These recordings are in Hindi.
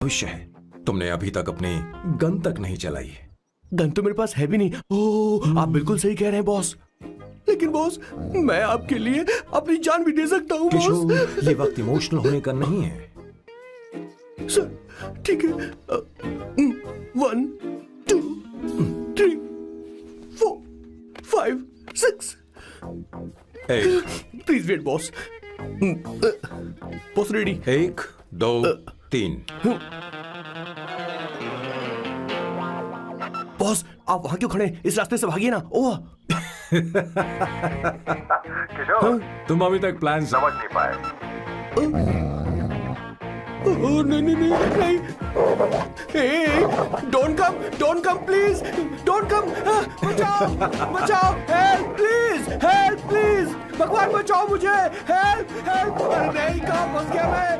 भविष्य है। तुमने अभी तक अपनी गन तक नहीं चलाई है। गन तो मेरे पास है भी नहीं। ओह, आप बिल्कुल सही कह रहे हैं बॉस। लेकिन बॉस, मैं आपके लिए अपनी जान भी दे सकता हूँ बॉस। किशोर, ये वक्त इमोशनल होने का नहीं है। सर, ठीक है। 1 2 3 4 5 6। Please wait boss. Boss ready. 1 2 3। Boss, आप वहां क्यों खड़े हैं? इस रास्ते से भागिए ना। ओह किशोर, तुम अभी तक प्लान समझ नहीं पाए। नहीं नहीं नहीं नहीं। Don't come please, don't come. बचाओ बचाओ, हेल्प प्लीज, भगवान बचाओ मुझे, हेल्प। नहीं, कहाँ फंस गया मैं?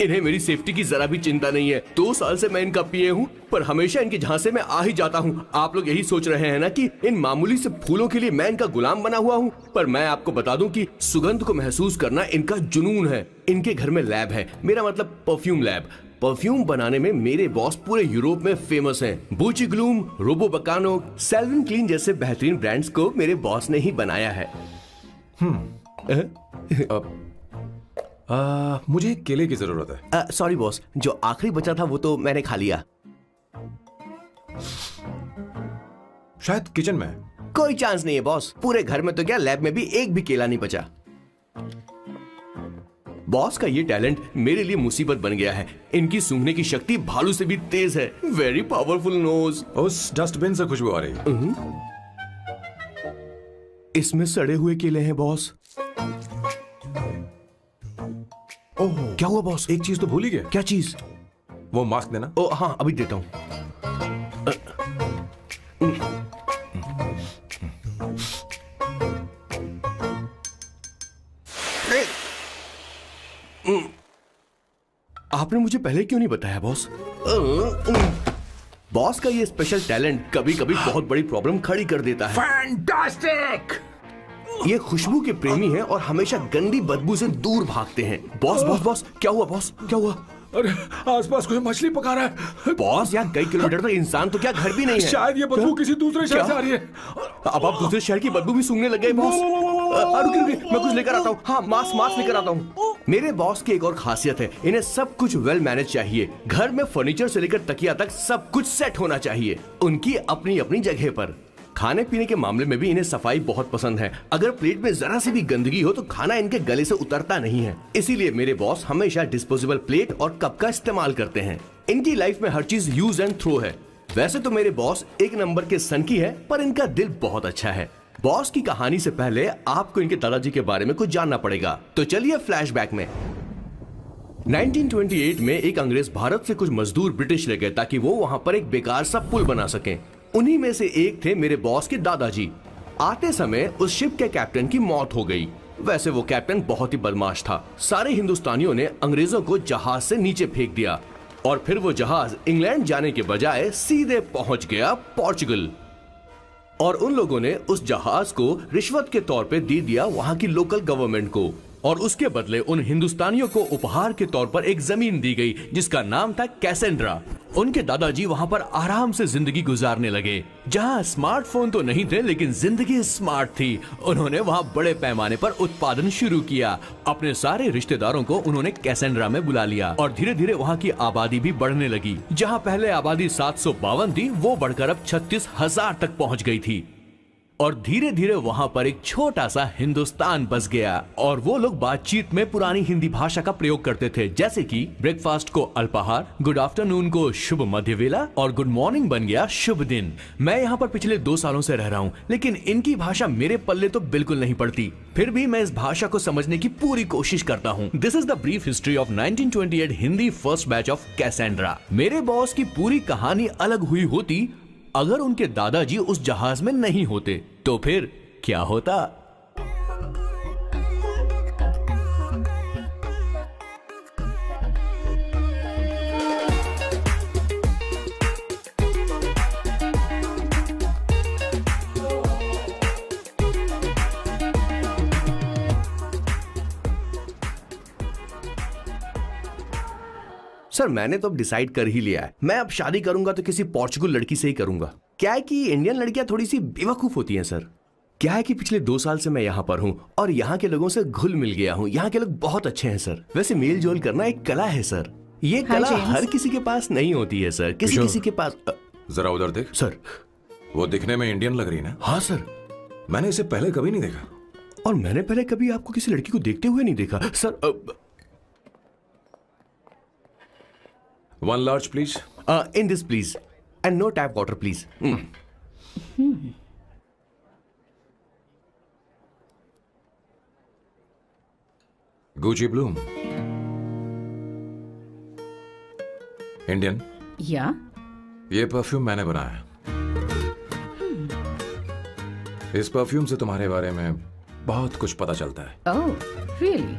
इन्हें मेरी सेफ्टी की जरा भी चिंता नहीं है। 2 साल से मैं इनका पीए हूँ, पर हमेशा इनके झांसे में आ ही जाता हूँ। आप लोग यही सोच रहे हैं ना कि इन मामूली से फूलों के लिए मैं इनका गुलाम बना हुआ हूँ, पर मैं आपको बता दूं कि सुगंध को महसूस करना इनका जुनून है। इनके घर में लैब है, मेरा मतलब परफ्यूम लैब। परफ्यूम बनाने में मेरे बॉस पूरे यूरोप में फेमस हैं। बूची ग्लूम, रोबो बकानो, सेल्विन क्लीन जैसे बेहतरीन ब्रांड्स को मेरे बॉस ने ही बनाया है। मुझे एक केले की जरूरत है। सॉरी बॉस, जो आखिरी बचा था वो तो मैंने खा लिया। शायद किचन में। कोई चांस नहीं है बॉस। पूरे घर में तो क्या, लैब में भी एक भी केला नहीं बचा। बॉस का ये टैलेंट मेरे लिए मुसीबत बन गया है। इनकी सूंघने की शक्ति भालू से भी तेज है। Very powerful nose. उस डस्टबिन से खुशबू आ रही है। इसमें सड़े हुए केले हैं बॉस। ओह, क्या हुआ बॉस? एक चीज तो भूल ही गया। क्या चीज? वो मास्क देना। ओ हाँ, अभी देता हूं। आपने मुझे पहले क्यों नहीं बताया बॉस? बॉस का ये स्पेशल टैलेंट कभी कभी बहुत बड़ी प्रॉब्लम खड़ी कर देता है। फैंटास्टिक! ये खुशबू के प्रेमी हैं और हमेशा गंदी बदबू से दूर भागते हैं। बॉस, क्या हुआ बॉस? क्या हुआ? अरे, आसपास कोई मछली पका रहा है। बॉस, यहाँ कई किलोमीटर तक इंसान तो क्या घर भी नहीं है। शायद ये बदबू किसी दूसरे शहर से आ रही है। अब आप दूसरे शहर की बदबू भी सूंघने लग गए बॉस। रुकिए, मैं कुछ लेकर आता हूँ। हाँ, मास्क लेकर आता हूँ। मेरे बॉस की एक और खासियत है, इन्हें सब कुछ वेल मैनेज चाहिए। घर में फर्नीचर से लेकर तकिया तक सब कुछ सेट होना चाहिए, उनकी अपनी अपनी जगह पर। खाने पीने के मामले में भी इन्हें सफाई बहुत पसंद है। अगर प्लेट में जरा सी भी गंदगी हो तो खाना इनके गले से उतरता नहीं है। इसीलिए मेरे बॉस हमेशा डिस्पोजेबल प्लेट और कप का इस्तेमाल करते हैं। इनकी लाइफ में हर चीज यूज एंड थ्रो है। वैसे तो मेरे बॉस 1 नंबर के सनकी है, पर इनका दिल बहुत अच्छा है। बॉस की कहानी से पहले आपको इनके दादाजी के बारे में कुछ जानना पड़ेगा। तो चलिए फ्लैशबैक में। 1928 में एक अंग्रेज भारत से कुछ मजदूर ब्रिटिश ले गए ताकि वो वहां पर एक बेकार सा पुल बना सकें। उन्हीं में से एक थे मेरे बॉस के दादाजी। आते समय उस शिप के कैप्टन की मौत हो गई। वैसे वो कैप्टन बहुत ही बदमाश था। सारे हिंदुस्तानियों ने अंग्रेजों को जहाज से नीचे फेंक दिया और फिर वो जहाज इंग्लैंड जाने के बजाय सीधे पहुंच गया पोर्चुगल। और उन लोगों ने उस जहाज को रिश्वत के तौर पे दे दिया वहां की लोकल गवर्नमेंट को, और उसके बदले उन हिंदुस्तानियों को उपहार के तौर पर एक जमीन दी गई जिसका नाम था कैसेंड्रा। उनके दादाजी वहां पर आराम से जिंदगी गुजारने लगे, जहां स्मार्टफोन तो नहीं थे लेकिन जिंदगी स्मार्ट थी। उन्होंने वहां बड़े पैमाने पर उत्पादन शुरू किया। अपने सारे रिश्तेदारों को उन्होंने कैसेंड्रा में बुला लिया और धीरे धीरे वहां की आबादी भी बढ़ने लगी। जहां पहले आबादी 752 थी, वो बढ़कर अब 36,000 तक पहुंच गई थी। और धीरे धीरे वहां पर एक छोटा सा हिंदुस्तान बस गया और वो लोग बातचीत में पुरानी हिंदी भाषा का प्रयोग करते थे, जैसे कि ब्रेकफास्ट को अल्पाहार, गुड आफ्टरनून को शुभ मध्य वेला और गुड मॉर्निंग बन गया शुभ दिन। मैं यहाँ पर पिछले 2 सालों से रह रहा हूँ, लेकिन इनकी भाषा मेरे पल्ले तो बिल्कुल नहीं पड़ती। फिर भी मैं इस भाषा को समझने की पूरी कोशिश करता हूँ। This is the brief history of 1928 Hindi first batch of Cassandra. मेरे बॉस की पूरी कहानी अलग हुई होती अगर उनके दादाजी उस जहाज में नहीं होते, तो फिर क्या होता? सर मैंने तो अब डिसाइड कर ही लिया है, मैं अब शादी करूंगा तो किसी पोर्चुगल लड़की से ही करूंगा। क्या है कि इंडियन लड़कियां थोड़ी सी बेवकूफ होती हैं सर। क्या है कि पिछले 2 साल से मैं यहाँ पर हूँ और यहाँ के लोगों से घुल मिल गया हूँ। यहाँ के लोग बहुत अच्छे हैं सर। वैसे मेल जोल करना एक कला है सर। ये कला हर किसी के पास नहीं होती है सर, किसी किसी के पास। जरा उधर देख। सर वो दिखने में इंडियन लग रही ना? हाँ सर। मैंने इसे पहले कभी नहीं देखा। और मैंने पहले कभी आपको किसी लड़की को देखते हुए नहीं देखा sir. 1 large please. In this please and no tap water please. Gucci Bloom. Indian. या ये परफ्यूम मैंने बनाया है। इस परफ्यूम से तुम्हारे बारे में बहुत कुछ पता चलता है। Oh really?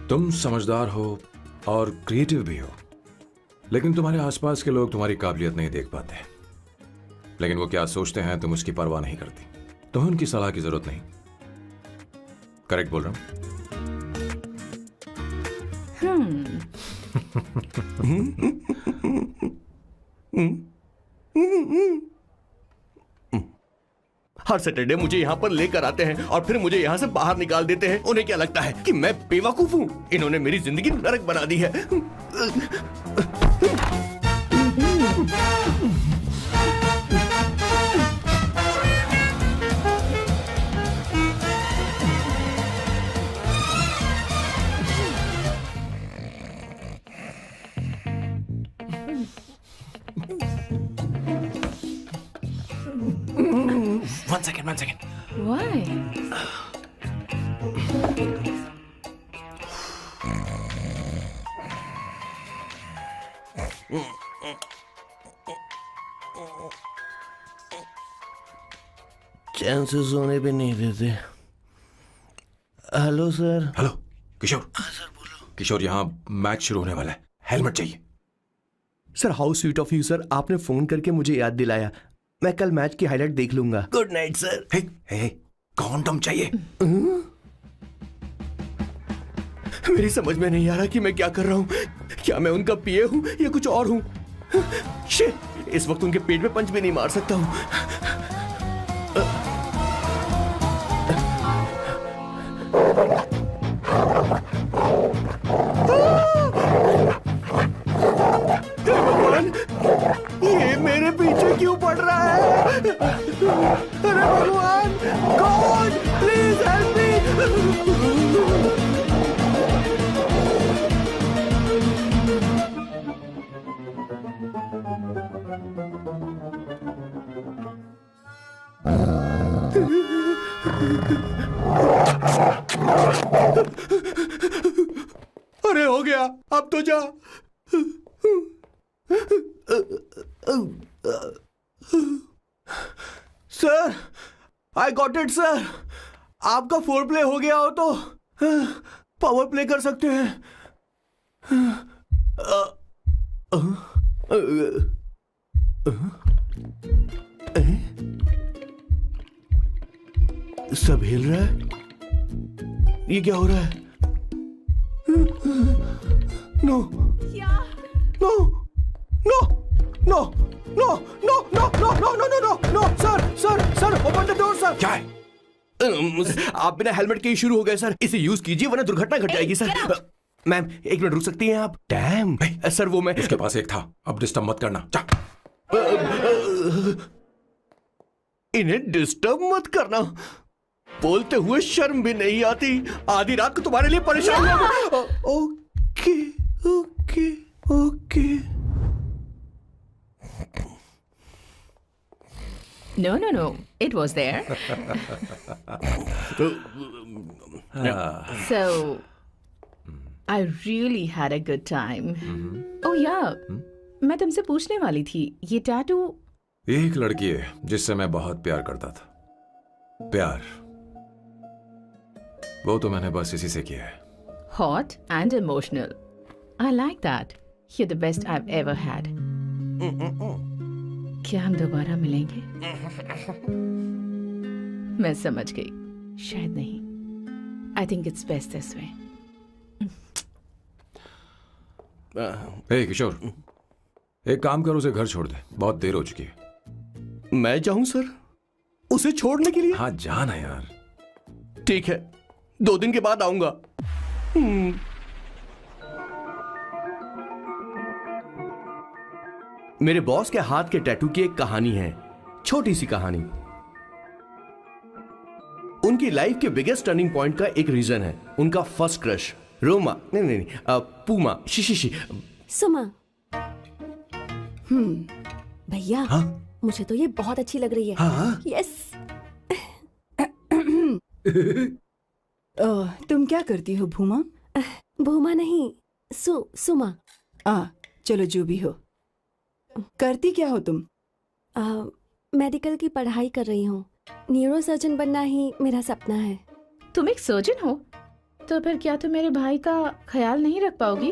तुम समझदार हो और क्रिएटिव भी हो, लेकिन तुम्हारे आसपास के लोग तुम्हारी काबिलियत नहीं देख पाते। लेकिन वो क्या सोचते हैं तुम उसकी परवाह नहीं करती। तुम्हें उनकी सलाह की जरूरत नहीं। करेक्ट बोल रहा हूं? हर सैटरडे मुझे यहाँ पर लेकर आते हैं और फिर मुझे यहाँ से बाहर निकाल देते हैं। उन्हें क्या लगता है कि मैं बेवकूफ हूँ? इन्होंने मेरी जिंदगी नरक बना दी है। One second. Why? चैन से सोने भी नहीं देते। Hello sir. हेलो किशोर। सर बोलो। किशोर, यहाँ मैच शुरू होने वाला है, हेलमेट चाहिए। Sir how sweet of you sir, आपने फोन करके मुझे याद दिलाया। मैं कल मैच की हाईलाइट देख लूंगा। Good night sir. Hey, condom चाहिए। मेरी समझ में नहीं आ रहा कि मैं क्या कर रहा हूँ। क्या मैं उनका पीए हूँ या कुछ और हूँ? शिट, इस वक्त उनके पेट में पंच भी नहीं मार सकता हूँ। ये मेरे पीछे क्यों पड़ रहा है? अरे भगवान, गॉड प्लीज हेल्प मी। अरे हो गया, अब तो जा। Sir, I got it sir. आपका फोर प्ले हो गया हो तो पावर प्ले कर सकते हैं। सब हिल रहा है। ये क्या हो रहा है? No no no no no no no no no no no no no sir sir sir open the door sir. क्या है? आप बिना हेलमेट के ही शुरू हो गए सर। इसे यूज कीजिए वरना दुर्घटना घट जाएगी सर। मैम 1 मिनट रुक सकती हैं आप? डैम सर, वो मैं उसके पास एक था, अब डिस्टर्ब मत करना। जा। इन्हें डिस्टर्ब मत करना। बोलते हुए शर्म भी नहीं आती। आधी रात को तुम्हारे लिए परेशान हूं। Okay okay okay. No. It was there. So, I really had a good time. Oh yeah, मैं तुमसे पूछने वाली थी, ये टैटू। एक लड़की है जिससे मैं बहुत प्यार करता था। प्यार, वो तो मैंने बस इसी से किया है। Hot and emotional. I like that. You're the best I've ever had. क्या हम दोबारा मिलेंगे? मैं समझ गई, शायद नहीं। I think it's best this way. हे किशोर, एक काम कर, उसे घर छोड़ दे, बहुत देर हो चुकी है। मैं जाऊं सर उसे छोड़ने के लिए? हाँ जाना यार। ठीक है, 2 दिन के बाद आऊंगा। मेरे बॉस के हाथ के टैटू की एक कहानी है, छोटी सी कहानी। उनकी लाइफ के बिगेस्ट टर्निंग पॉइंट का एक रीजन है उनका फर्स्ट क्रश रोमा, नहीं, पूमा, शी। सुमा। भैया, हाँ? मुझे तो ये बहुत अच्छी लग रही है। हाँ? यस। तुम क्या करती हो भूमा? भूमा नहीं, सुमा। चलो जो भी हो। करती क्या हो तुम? मेडिकल की पढ़ाई कर रही हूँ। न्यूरो सर्जन बनना ही मेरा सपना है। तुम एक सर्जन हो, तो फिर क्या तुम मेरे भाई का ख्याल नहीं रख पाओगी?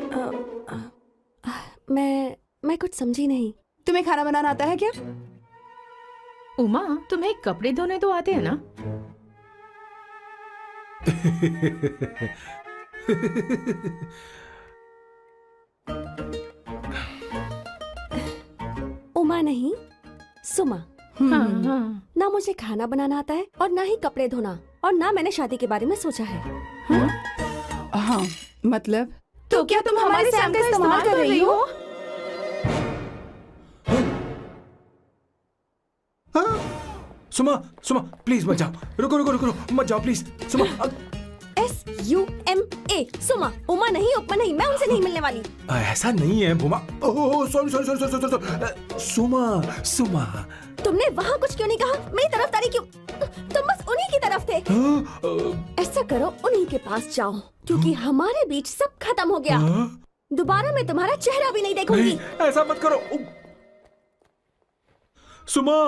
मैं कुछ समझी नहीं। तुम्हें खाना बनाना आता है क्या? उमा, तुम्हें कपड़े धोने तो आते हैं ना? उमा नहीं, सुमा। हाँ। ना मुझे खाना बनाना आता है और ना ही कपड़े धोना, और ना मैंने शादी के बारे में सोचा है। हाँ, मतलब तो क्या तुम हमारे सैम का इस्तेमाल कर रही हो? सुमा प्लीज मत जाओ, रुको मत जाओ प्लीज। सुमा, SUMA, सुमा। उमा नहीं, उपमा नहीं, मैं उनसे नहीं मिलने वाली। ऐसा नहीं है भूमा। Oh sorry. सुमा। तुमने वहाँ कुछ क्यों नहीं कहा? मेरी तरफदारी क्यों? तुम बस उन्हीं की तरफ थे। ऐसा करो, उन्हीं के पास जाओ, क्योंकि हमारे बीच सब खत्म हो गया। दोबारा मैं तुम्हारा चेहरा भी नहीं देखूंगी। नहीं, ऐसा मत करो। सुमा।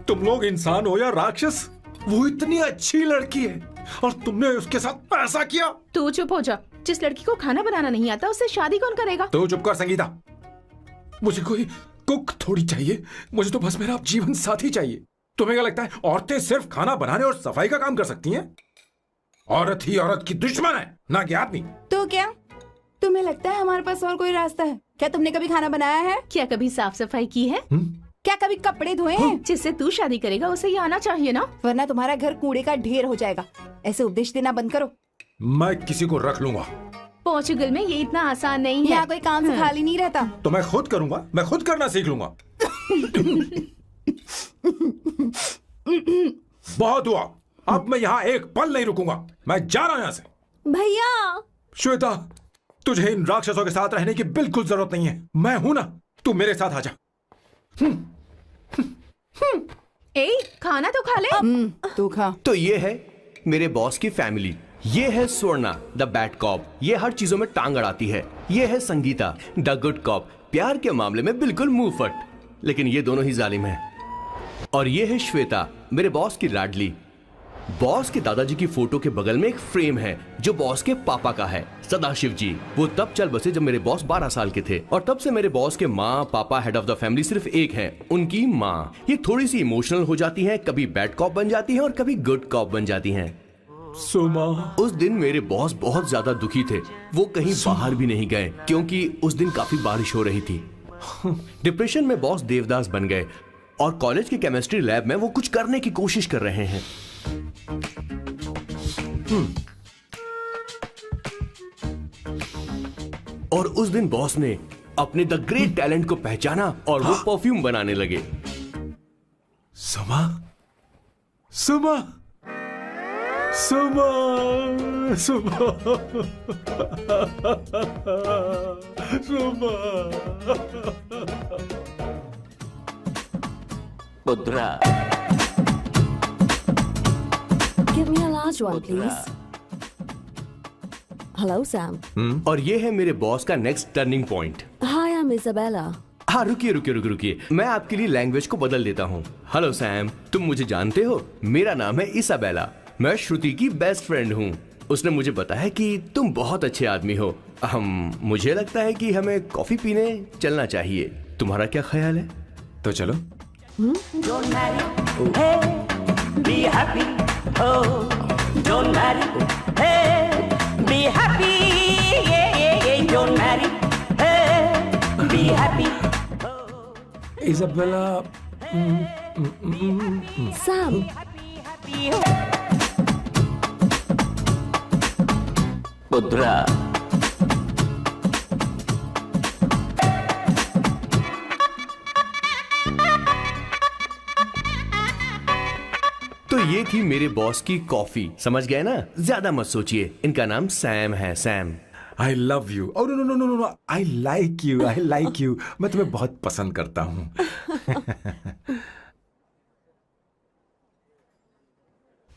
तुम लोग इंसान हो या राक्षस? वो इतनी अच्छी लड़की है और तुमने उसके साथ ऐसा किया। तू चुप हो जा। जिस लड़की को खाना बनाना नहीं आता उससे शादी कौन करेगा? तो चुप कर संगीता। मुझे कोई कुक थोड़ी चाहिए, मुझे तो बस मेरा जीवन साथी चाहिए। तुम्हें क्या लगता है औरतें सिर्फ खाना बनाने और सफाई का काम कर सकती हैं? औरत ही औरत की दुश्मन है, ना कि आदमी। तो क्या तुम्हें लगता है हमारे पास और कोई रास्ता है? क्या तुमने कभी खाना बनाया है? क्या कभी साफ सफाई की है? क्या कभी कपड़े धोए हैं? जिससे तू शादी करेगा उसे ये आना चाहिए ना, वरना तुम्हारा घर कूड़े का ढेर हो जाएगा। ऐसे उपदेश देना बंद करो। मैं किसी को रख लूंगा। पोर्चुगल में ये इतना आसान नहीं है। यहाँ कोई काम से खाली नहीं रहता। तो मैं खुद करूंगा, मैं खुद करना सीख लूंगा। बहुत हुआ, अब मैं यहाँ एक पल नहीं रुकूंगा। मैं जा रहा हूं यहाँ से। भैया। श्वेता, तुझे इन राक्षसों के साथ रहने की बिल्कुल जरूरत नहीं है। मैं हूं ना, तू मेरे साथ आ जा। खाना तो खा ले। तू खा। तो ये है मेरे बॉस की फैमिली। ये है स्वर्णा द बैड कॉप, ये हर चीजों में टांग अड़ाती है। ये है संगीता द गुड कॉप, प्यार के मामले में बिल्कुल मुंह फट, लेकिन ये दोनों ही जालिम हैं। और ये है श्वेता, मेरे बॉस की लाडली। बॉस के दादाजी की फोटो के बगल में एक फ्रेम है जो बॉस के पापा का है, सदाशिव जी। वो तब चल बसे जब मेरे बॉस 12 साल के थे, और तब से मेरे बॉस के माँ पापा हेड ऑफ द फैमिली सिर्फ एक है, उनकी माँ। ये थोड़ी सी इमोशनल हो जाती है, कभी बैड कॉप बन जाती है और कभी गुड कॉप बन जाती हैं। सुमा, उस दिन मेरे बॉस बहुत ज्यादा दुखी थे। वो कहीं बाहर भी नहीं गए क्योंकि उस दिन काफी बारिश हो रही थी। डिप्रेशन में बॉस देवदास बन गए और कॉलेज के केमिस्ट्री लैब में वो कुछ करने की कोशिश कर रहे हैं। और उस दिन बॉस ने अपने द ग्रेट टैलेंट को पहचाना और वो परफ्यूम बनाने लगे। सुमा, सुमा, सुमा, सुमा, सुमा। पुत्रा, Give me a large one, please. Hello, Sam. और ये है मेरे बॉस का next turning point. Hi, I'm Isabella. हाँ, रुकिए, मैं आपके लिए लैंग्वेज को बदल देता हूँ। हेलो सैम, तुम मुझे जानते हो? मेरा नाम है इसाबेला। मैं श्रुति की बेस्ट फ्रेंड हूँ। उसने मुझे बताया कि तुम बहुत अच्छे आदमी हो। मुझे लगता है कि हमें कॉफी पीने चलना चाहिए। तुम्हारा क्या ख्याल है? तो चलो। don't marry. Hey, be happy, oh, don't marry, hey, be happy, yeah, don't marry, hey, be happy. Isabella. Sam. Pudra. तो ये थी मेरे बॉस की कॉफी, समझ गए ना? ज्यादा मत सोचिए, इनका नाम सैम है, Sam. I love you. Oh no. I like you. I like you. मैं तुम्हें बहुत पसंद करता हूँ।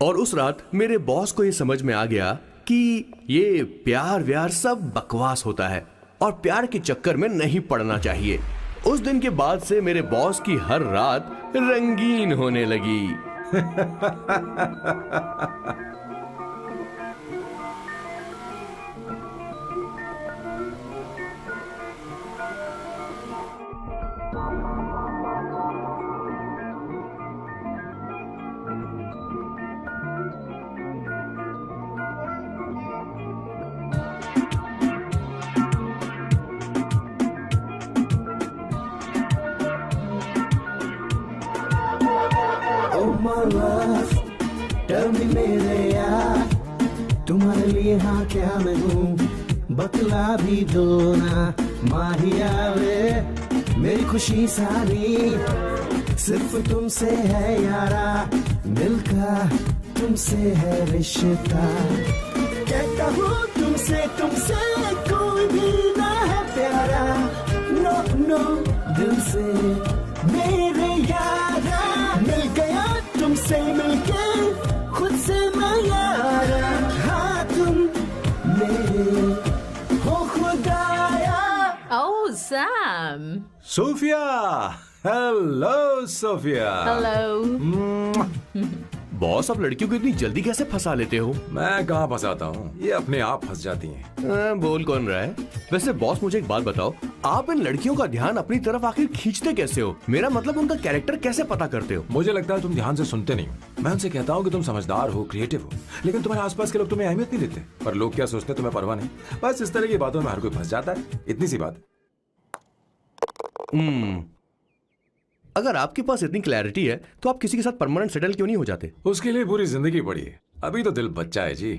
और उस रात मेरे बॉस को ये समझ में आ गया कि ये प्यार व्यार सब बकवास होता है और प्यार के चक्कर में नहीं पड़ना चाहिए। उस दिन के बाद से मेरे बॉस की हर रात रंगीन होने लगी। My love, tell me मेरे यार, तुम्हारे लिए हाँ क्या मैं हूँ, बतला भी दो ना माहिया वे, मेरी खुशी सारी सिर्फ तुमसे है यारा, मिलकर तुमसे है रिश्ता, कहता हूँ तुमसे कोई भी ना है प्यारा, नो दिल से मेरे यारा, मिल गया तुमसे मिलके खुद से मैं यारा, हाँ तुम मेरे हो खुदाया। Oh, Sam. Sophia. Hello, Sophia. Hello. Boss, आप लड़कियों को इतनी जल्दी कैसे फंसा लेते हो? मैं कहाँ फंसाता हूँ, ये अपने आप फंस जाती हैं। बोल कौन रहा है? वैसे बॉस, मुझे एक बात बताओ, आप इन लड़कियों का ध्यान अपनी तरफ आखिर खींचते कैसे हो? मेरा मतलब उनका कैरेक्टर कैसे पता करते हो? मुझे लगता है तुम ध्यान से सुनते नहीं हो। मैं उनसे कहता हूँ कि तुम समझदार हो, क्रिएटिव हो, लेकिन तुम्हारे आसपास के लोग तुम्हें अहमियत नहीं देते। पर लोग क्या सोचते हैं तुम्हें परवाह नहीं। बस इस तरह की बातों में हर कोई फंस जाता है, इतनी सी बात। अगर आपके पास इतनी क्लैरिटी है तो आप किसी के साथ परमानेंट सेटल क्यों नहीं हो जाते? उसके लिए पूरी जिंदगी पड़ी है, अभी तो दिल बच्चा है जी।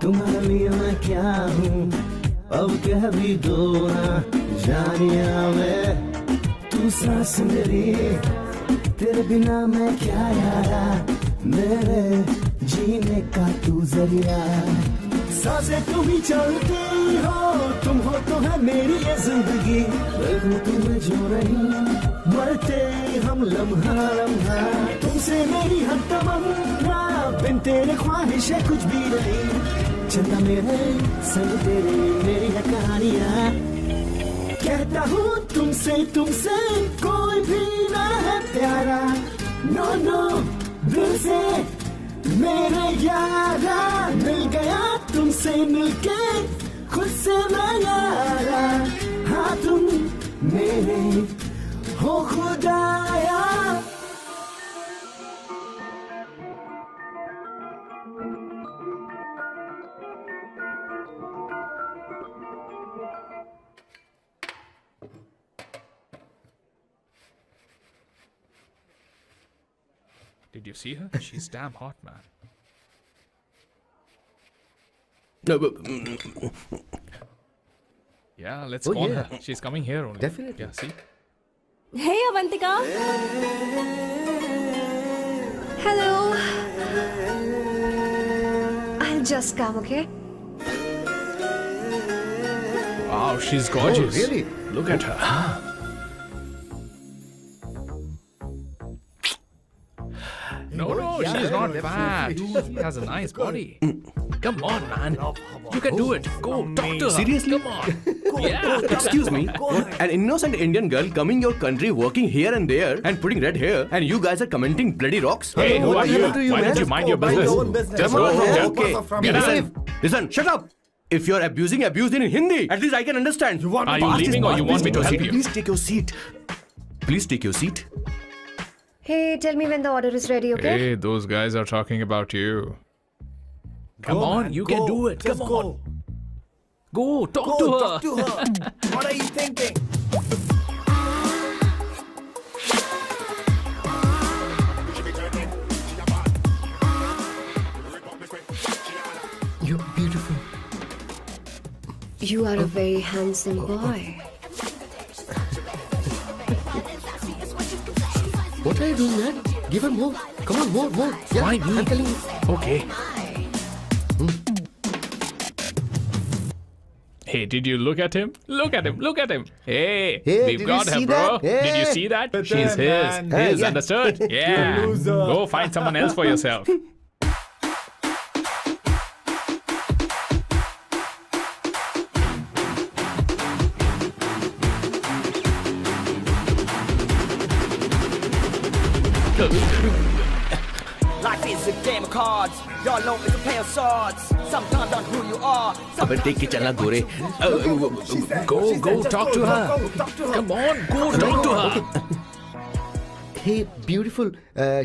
तुम्हारे लिए मैं क्या हूँ, अब कह भी दो ना जानिया मैं, तू सांस मेरी, तेरे बिना मैं क्या यारा, मेरे जीने का तू जरिया, सांसें तुम ही चलती हो, तुम हो तो है मेरी ये जिंदगी, देखो तुम्हें जो नहीं मरते हम लम्हा लम्हा, तुमसे मेरी हर तमन्ना, बिन तेरे ख्वाहिश है कुछ भी नहीं, चंदा मेरे संग तेरे मेरी है कहानियाँ, कहता हूँ तुमसे कोई भी ना है प्यारा, नो दिल से मेरे यारा, मिल गया तुमसे मिलके खुद से मैं यारा, हाँ तुम मेरे हो खुदाया। Did you see her? She's damn hot, man. Yeah, let's call her. She's coming here only. Definitely. Yeah, see? Hey, Avantika. Hello. I'll Just come, okay? Wow, she's gorgeous. Oh, really? Look at her. No, she's not fat. She has a nice body. Come on, man. You can do it. Go, talk to her. Seriously? Come on. Yeah. Excuse me, an innocent Indian girl coming your country, working here and there, and putting red hair, and you guys are commenting bloody rocks? Hey, who are you? to you, Why don't man? you mind your Mind your own business? business. Come on, Oh, okay. okay. Get Listen, shut up. If you're abuse it in Hindi. At least I can understand. Are you leaving or you want me to help you? Please take your seat. Please take your seat. Hey, tell me when the order is ready, okay? Hey, those guys are talking about you. Come on, man, you go. can do it. Just Come go. on. Go, talk to her. Talk to her. What are you thinking? You're beautiful. You are a very handsome boy. What are you doing, man? Give her more. Come on, more. Yeah, Why me? I'm telling you. Okay. Hey, did you look at him? Look at him. Look at him. Hey, Hey, we've did got you her, see bro. that? Did you Hey. see that? But She's then, his. man. His, Yeah. understood? Yeah. loser. Go find someone else for yourself. Life is a game of cards. Y'all know it's a play of swords. Sometimes on who you are. अबे देख के चलना गोरे. Go, talk to her. Come on, go talk to her. Hey, beautiful.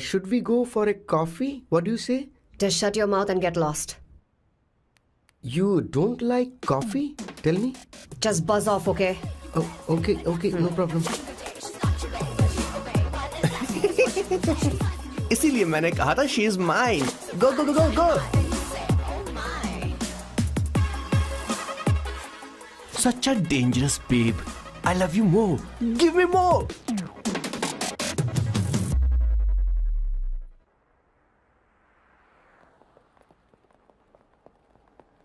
Should we go for a coffee? What do you say? Just shut your mouth and get lost. You don't like coffee? Tell me. Just buzz off, okay? Oh, okay, no problem. इसीलिए मैंने कहा था she is mine. Go. Such a dangerous babe. I love you more. Give me more.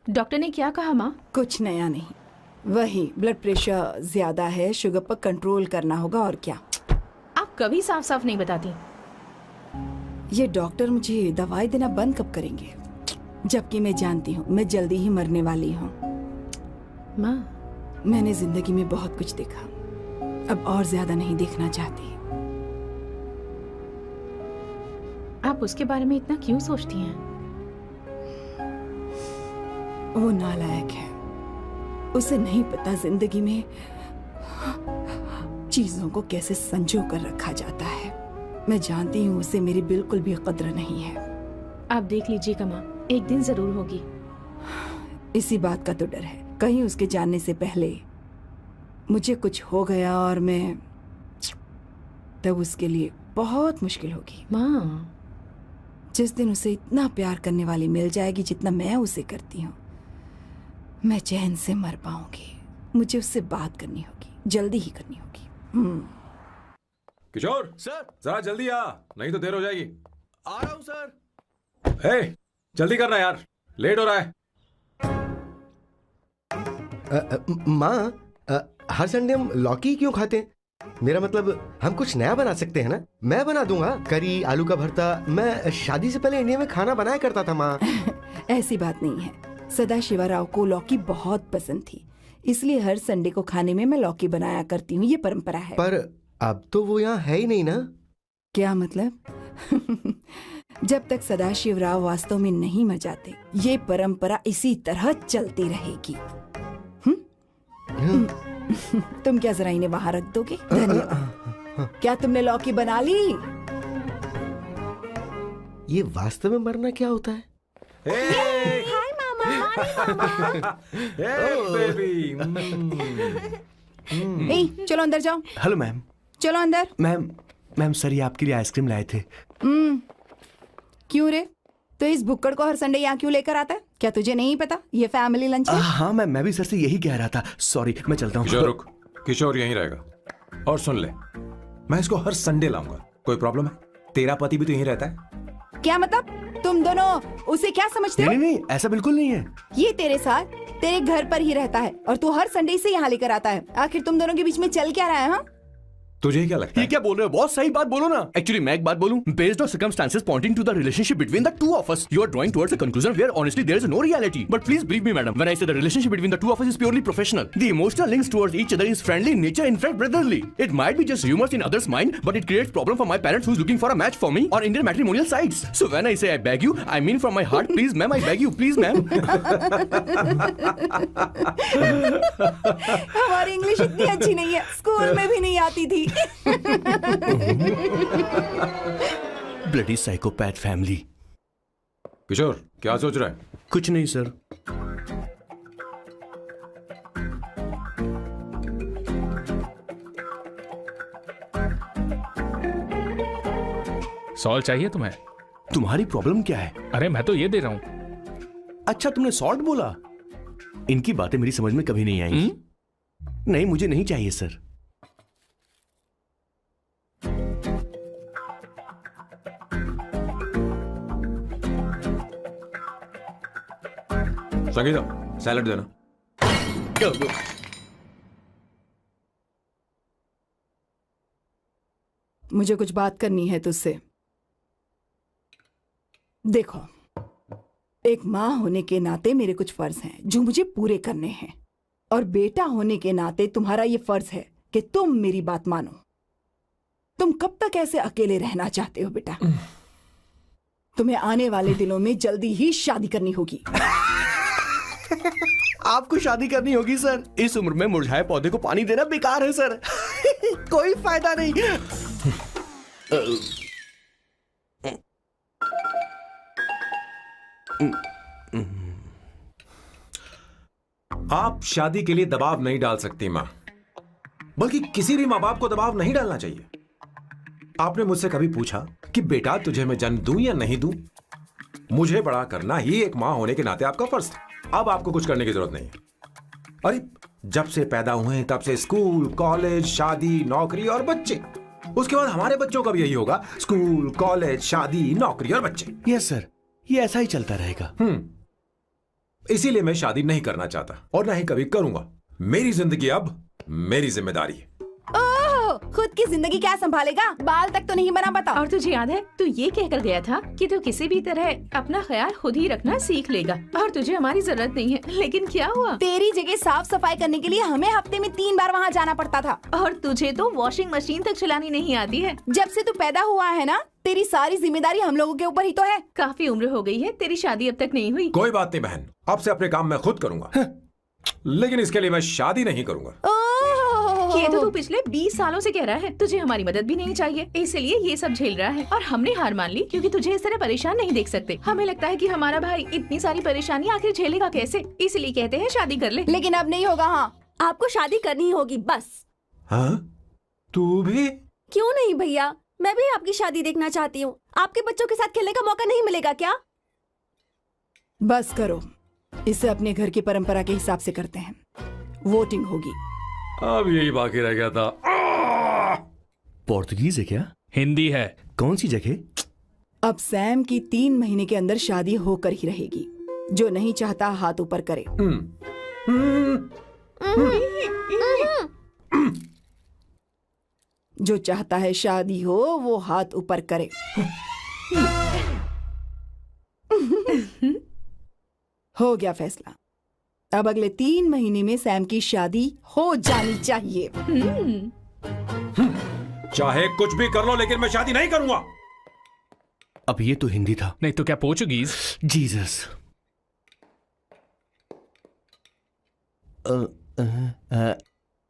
Doctor ने क्या कहा माँ? कुछ नया नहीं, वही ब्लड प्रेशर ज्यादा है, शुगर पर कंट्रोल करना होगा और क्या। आप कभी साफ साफ नहीं बताती। ये डॉक्टर मुझे दवाई देना बंद कब करेंगे, जबकि मैं जानती हूँ मैं जल्दी ही मरने वाली हूँ। माँ, मैंने जिंदगी में बहुत कुछ देखा, अब और ज्यादा नहीं देखना चाहती। आप उसके बारे में इतना क्यों सोचती हैं? वो नालायक है, उसे नहीं पता जिंदगी में चीजों को कैसे संजो कर रखा जाता है। मैं जानती हूँ उसे मेरी बिल्कुल भी कद्र नहीं है। आप देख लीजिएगा माँ, एक दिन जरूर होगी। इसी बात का तो डर है, कहीं उसके जानने से पहले मुझे कुछ हो गया और मैं, तब उसके लिए बहुत मुश्किल होगी। माँ, जिस दिन उसे इतना प्यार करने वाली मिल जाएगी जितना मैं उसे करती हूँ, मैं चैन से मर पाऊंगी। मुझे उससे बात करनी होगी, जल्दी ही करनी होगी। किशोर सर, जरा जल्दी आ, नहीं तो देर हो जाएगी। आ रहा हूँ सर. हे, जल्दी करना यार, लेट हो रहा है। माँ, हर संडे हम लौकी क्यों खाते हैं? मेरा मतलब हम कुछ नया बना सकते हैं ना? मैं बना दूंगा करी, आलू का भरता। मैं शादी से पहले इंडिया में खाना बनाया करता था माँ। ऐसी बात नहीं है, सदाशिवराव को लौकी बहुत पसंद थी, इसलिए हर संडे को खाने में मैं लौकी बनाया करती हूँ। ये परंपरा है। पर अब तो वो यहाँ है ही नहीं ना। क्या मतलब? जब तक सदाशिवराव वास्तव में नहीं मर जाते, ये परंपरा इसी तरह चलती रहेगी। तुम क्या जरा इन्हें वहां रख दोगे? धन्यवाद। क्या तुमने लौकी बना ली? ये वास्तव में मरना क्या होता है? हाय मामा। बेबी। ए, चलो अंदर जाओ। Hello ma'am. चलो अंदर। मैम सर, ये आपके लिए आइसक्रीम लाए थे. क्यों रे? तो इस बुक्कड़ को हर संडे यहाँ क्यों लेकर आता है? क्या तुझे नहीं पता ये फैमिली लंच है? हाँ मैम, मैं भी सर से यही कह रहा था. सॉरी, मैं चलता हूँ. किशोर रुक, किशोर यहीं रहेगा। और सुन ले, मैं इसको हर संडे लाऊंगा। कोई प्रॉब्लम है? तेरा पति भी तो यहीं रहता है। क्या मतलब? तुम दोनों उसे क्या समझते हो? नहीं नहीं, ऐसा बिल्कुल नहीं है। ये तेरे साथ तेरे घर पर ही रहता है और तू हर संडे से यहाँ लेकर आता है। आखिर तुम दोनों के बीच में चल क्या रहा है? हाँ, तुझे क्या लगता ये है? क्या बोल रहे हो बॉस? सही बात बोलो ना। एक्चुअली मैं एक बात बोलूं, based on circumstances pointing to the relationship between the two of us, you are drawing towards a conclusion where honestly there is no reality. But please believe me madam, when I say the relationship between the two of us is purely professional. The emotional links towards each other is friendly in nature, in fact brotherly. It might be just rumors in others' mind, but it creates problem for my parents who's looking for a match for me on Indian matrimonial sites. So when I say I beg you, I mean from my heart, please ma'am, I beg you, please ma'am. हमारी इंग्लिश इतनी अच्छी नहीं है, स्कूल में भी नहीं आती थी। Bloody psychopath family. किशोर, क्या सोच रहा है? कुछ नहीं सर। सॉल्ट चाहिए तुम्हें? तुम्हारी प्रॉब्लम क्या है? अरे मैं तो ये दे रहा हूं। अच्छा तुमने सॉल्ट बोला? इनकी बातें मेरी समझ में कभी नहीं आएंगी। नहीं मुझे नहीं चाहिए सर। संगीता, सैलड देना। मुझे कुछ बात करनी है तुझसे। देखो, एक माँ होने के नाते मेरे कुछ फर्ज हैं जो मुझे पूरे करने हैं, और बेटा होने के नाते तुम्हारा ये फर्ज है कि तुम मेरी बात मानो। तुम कब तक ऐसे अकेले रहना चाहते हो बेटा? तुम्हें आने वाले दिनों में जल्दी ही शादी करनी होगी। आपको शादी करनी होगी सर? इस उम्र में मुरझाए पौधे को पानी देना बेकार है सर। कोई फायदा नहीं। आप शादी के लिए दबाव नहीं डाल सकती मां, बल्कि किसी भी मां बाप को दबाव नहीं डालना चाहिए। आपने मुझसे कभी पूछा कि बेटा तुझे मैं जन्म दूं या नहीं दूं? मुझे बड़ा करना ही एक मां होने के नाते आपका फर्ज था। अब आपको कुछ करने की जरूरत नहीं है। अरे जब से पैदा हुए तब से स्कूल, कॉलेज, शादी, नौकरी और बच्चे। उसके बाद हमारे बच्चों का भी यही होगा, स्कूल, कॉलेज, शादी, नौकरी और बच्चे। यस सर, ये ऐसा ही चलता रहेगा। इसीलिए मैं शादी नहीं करना चाहता और ना ही कभी करूंगा। मेरी जिंदगी अब मेरी जिम्मेदारी है। ओह, खुद की जिंदगी क्या संभालेगा? बाल तक तो नहीं बना पता। और तुझे याद है तू ये कहकर गया था कि तू किसी भी तरह अपना ख्याल खुद ही रखना सीख लेगा और तुझे हमारी जरूरत नहीं है। लेकिन क्या हुआ? तेरी जगह साफ सफाई करने के लिए हमें हफ्ते में 3 बार वहाँ जाना पड़ता था। और तुझे तो वॉशिंग मशीन तक चलानी नहीं आती है। जब से तू पैदा हुआ है ना, तेरी सारी जिम्मेदारी हम लोगों के ऊपर ही तो है। काफी उम्र हो गई है, तेरी शादी अब तक नहीं हुई। कोई बात नहीं बहन, अब से अपने काम मैं खुद करूंगा। लेकिन इसके लिए मैं शादी नहीं करूंगा। ये तो तू पिछले 20 सालों से कह रहा है। तुझे हमारी मदद भी नहीं चाहिए, इसलिए ये सब झेल रहा है। और हमने हार मान ली क्योंकि तुझे इस तरह परेशान नहीं देख सकते। हमें लगता है कि हमारा भाई इतनी सारी परेशानी आखिर झेलेगा कैसे, इसलिए कहते हैं शादी कर ले। लेकिन अब नहीं होगा। हाँ, आपको शादी करनी होगी बस। हाँ? तू भी? क्यों नहीं भैया, मैं भी आपकी शादी देखना चाहती हूँ। आपके बच्चों के साथ खेलने का मौका नहीं मिलेगा क्या? बस करो, इसे अपने घर की परंपरा के हिसाब से करते हैं। वोटिंग होगी। अब यही बाकी रह गया था। पोर्तुगीज है क्या? हिंदी है। कौन सी जगह? अब सैम की 3 महीने के अंदर शादी होकर ही रहेगी। जो नहीं चाहता हाथ ऊपर करे। जो चाहता है शादी हो वो हाथ ऊपर करे। हो गया फैसला। अब अगले 3 महीने में सैम की शादी हो जानी चाहिए। चाहे कुछ भी कर लो, लेकिन मैं शादी नहीं करूंगा। अब ये तो हिंदी था। नहीं तो क्या पोर्चुगीज? जीसस।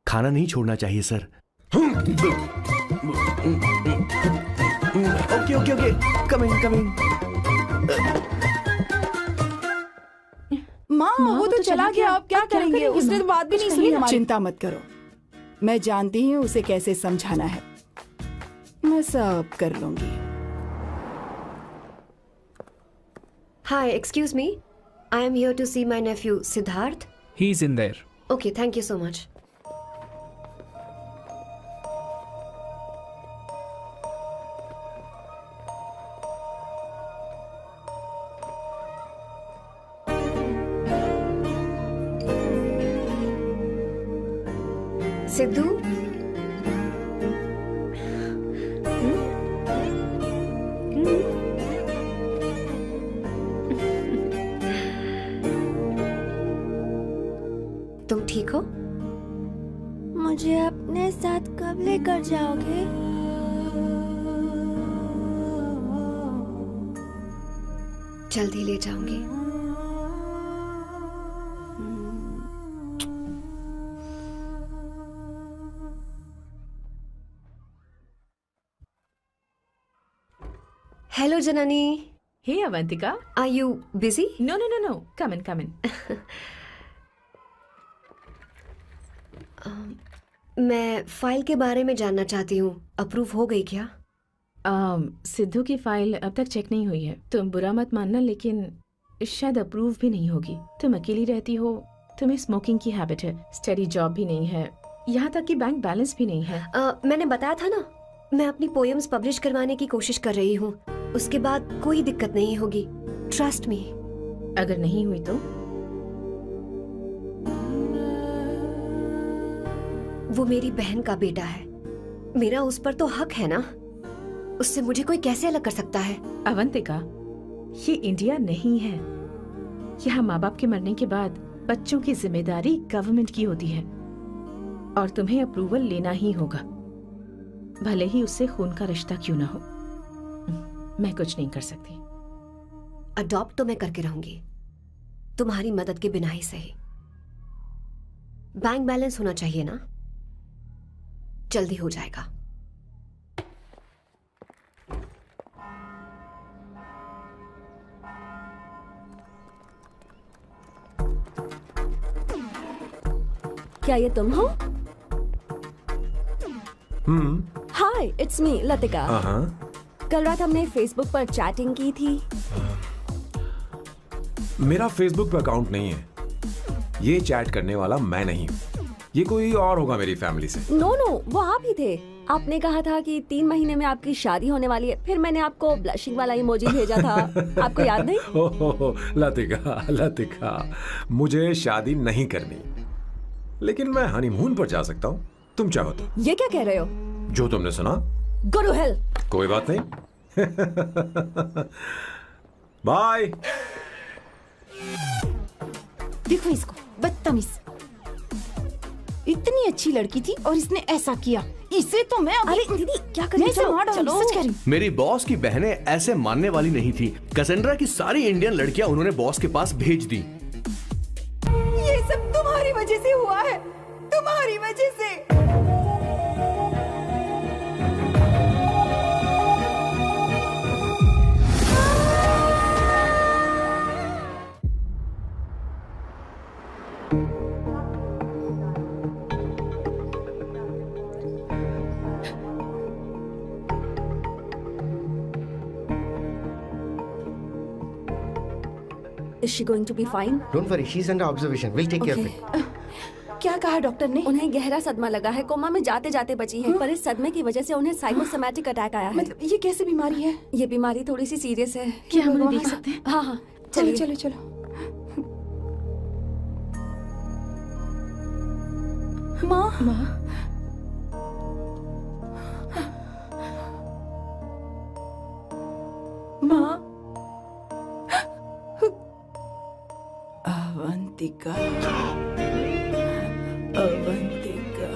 खाना नहीं छोड़ना चाहिए sir. Okay okay okay, coming. माँ वो तो चला गया, अब क्या करेंगे? उसने तो बात भी नहीं सुनी हमारी। चिंता मत करो, मैं जानती हूँ उसे कैसे समझाना है। मैं सब कर लूंगी। Hi, excuse me. I am here to see my nephew Siddharth. He's in there. Okay, thank you so much. Sidhu, तुम ठीक हो? मुझे अपने साथ कब लेकर जाओगे? जल्दी ले जाऊंगी। Hello Janani. Hey Avantika, are you busy? No no no no, come in come in. मैं फाइल के बारे में जानना चाहती हूँ, अप्रूव हो गई क्या? सिद्धू की फाइल अब तक चेक नहीं हुई है। तुम बुरा मत मानना, लेकिन शायद अप्रूव भी नहीं होगी। तुम अकेली रहती हो, तुम्हें स्मोकिंग की हैबिट है, स्टडी जॉब भी नहीं है, यहाँ तक कि बैंक बैलेंस भी नहीं है। मैंने बताया था ना, मैं अपनी पोएम्स पब्लिश करवाने की कोशिश कर रही हूँ। उसके बाद कोई दिक्कत नहीं होगी, ट्रस्ट मी। अगर नहीं हुई तो? वो मेरी बहन का बेटा है, मेरा उस पर तो हक है ना। उससे मुझे कोई कैसे अलग कर सकता है? अवंतिका, ये इंडिया नहीं है। यहाँ माँ बाप के मरने के बाद बच्चों की जिम्मेदारी गवर्नमेंट की होती है और तुम्हें अप्रूवल लेना ही होगा, भले ही उससे खून का रिश्ता क्यों ना हो। मैं कुछ नहीं कर सकती। अडॉप्ट तो मैं करके रहूंगी, तुम्हारी मदद के बिना ही सही। बैंक बैलेंस होना चाहिए ना, जल्दी हो जाएगा। क्या ये तुम हो? हाय, इट्स मी लतिका। कल रात हमने फेसबुक पर चैटिंग की थी। मेरा फेसबुक पे अकाउंट नहीं है। ये चैट करने वाला मैं नहीं हूँ, ये कोई और होगा मेरी फैमिली से। नो नो, वो आप ही थे। आपने कहा था कि 3 महीने में आपकी शादी होने वाली है, फिर मैंने आपको ब्लशिंग वाला इमोजी भेजा था। आपको याद नहीं? ओहो लतिका, मुझे शादी नहीं करनी, लेकिन मैं हनीमून पर जा सकता हूँ, तुम चाहो तो। ये क्या कह रहे हो? जो तुमने सुना। Go to hell. कोई बात नहीं। बाय। देखो इसको, बदतमीज। इतनी अच्छी लड़की थी और इसने ऐसा किया। इसे तो मैं अरे दीदी क्या कर रही हो? चलो, सच कह रही हूं। मेरी बॉस की बहनें ऐसे मानने वाली नहीं थी। कैसेंड्रा की सारी इंडियन लड़कियां उन्होंने बॉस के पास भेज दी। ये सब तुम्हारी वजह से हुआ है, तुम्हारी वजह से। Is she going to be fine? Don't worry, she's under observation. We'll take care of it. क्या कहा डॉक्टर ने? उन्हें गहरा सदमा लगा है, कोमा में जाते जाते बची है, पर इस सदमे की वजह से उन्हें साइकोसोमैटिक अटैक आया है। मतलब ये कैसी बीमारी है? ये बीमारी थोड़ी सी सीरियस है। क्या हम उन्हें देख सकते हैं? हाँ हाँ, चलो चलिए। चलो चलो। माँ माँ अवंतिका, अवंतिका,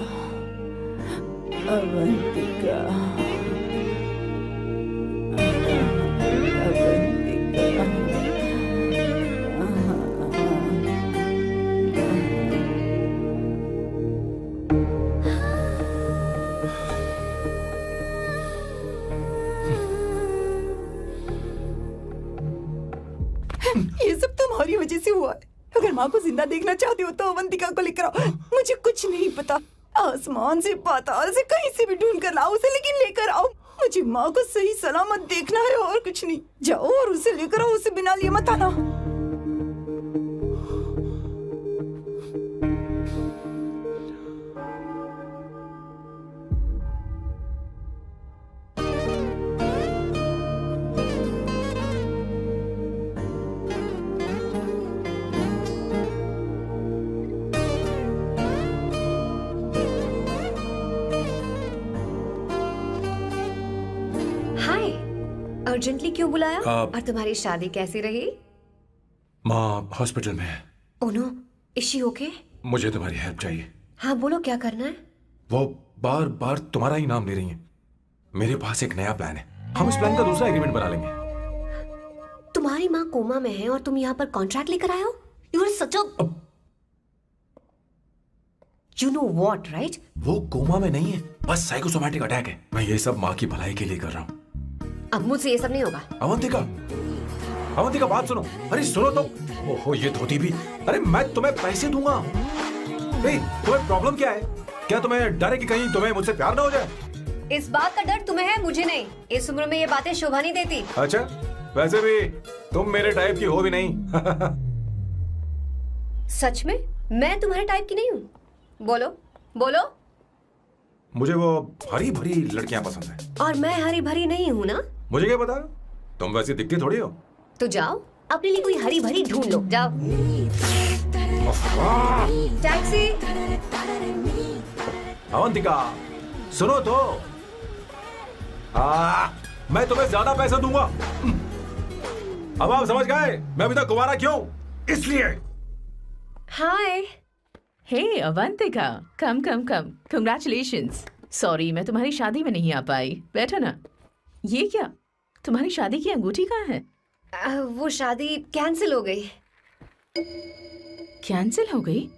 अवंतिका, ये सब तुम्हारी वजह से हुआ है। अगर माँ को जिंदा देखना चाहते हो तो अवंतिका को लेकर आओ। मुझे कुछ नहीं पता, आसमान से पाताल से कहीं से भी ढूंढ कर लाओ उसे, लेकिन लेकर आओ। मुझे माँ को सही सलामत देखना है और कुछ नहीं। जाओ और उसे लेकर आओ, उसे बिना लिए मत आना। अर्जेंटली क्यों बुलाया? आप- और तुम्हारी शादी कैसी रही? माँ हॉस्पिटल में है। Oh no, is she okay? मुझे तुम्हारी हेल्प चाहिए। हाँ बोलो, क्या करना है? वो बार बार तुम्हारा ही नाम ले रही हैं। मेरे पास एक नया प्लान है, हम इस प्लान का दूसरा एग्रीमेंट बना लेंगे। तुम्हारी माँ कोमा में है और तुम यहाँ पर कॉन्ट्रैक्ट लेकर आए हो? You are such a you know what, right? वो कोमा में नहीं है, बस साइकोसोमैटिक अटैक है। मैं ये सब माँ की भलाई के लिए कर रहा हूँ। अब मुझसे ये सब नहीं होगा। अवंतिका, अवंतिका बात सुनो। अरे सुनो तो। ओहो ये धोती भी। अरे मैं तुम्हें पैसे दूंगा। तुम्हें प्रॉब्लम क्या है? क्या तुम्हें डर है कि कहीं तुम्हें मुझसे प्यार ना हो जाए? इस बात का डर तुम्हें है, मुझे नहीं। इस उम्र में ये बातें शोभा नहीं देती। अच्छा, वैसे भी तुम मेरे टाइप की हो भी नहीं। सच में मैं तुम्हारे टाइप की नहीं हूँ? बोलो बोलो। मुझे वो हरी भरी लड़कियां पसंद है। और मैं हरी भरी नहीं हूँ ना? मुझे क्या पता, तुम वैसे दिखती थोड़ी हो। तो जाओ अपने लिए कोई हरी भरी ढूंढ लो, जाओ। टैक्सी। अवंतिका सुनो तो। मैं तुम्हें ज्यादा पैसा दूंगा। अब आप समझ गए मैं अभी तक कुंवारा क्यों? इसलिए। हाय। हे अवंतिका, कम कम कम, कंग्रेचुलेशंस। सॉरी मैं तुम्हारी शादी में नहीं आ पाई। बैठो ना। ये क्या, तुम्हारी शादी की अंगूठी कहाँ है? वो शादी कैंसिल हो गई। कैंसिल हो गई?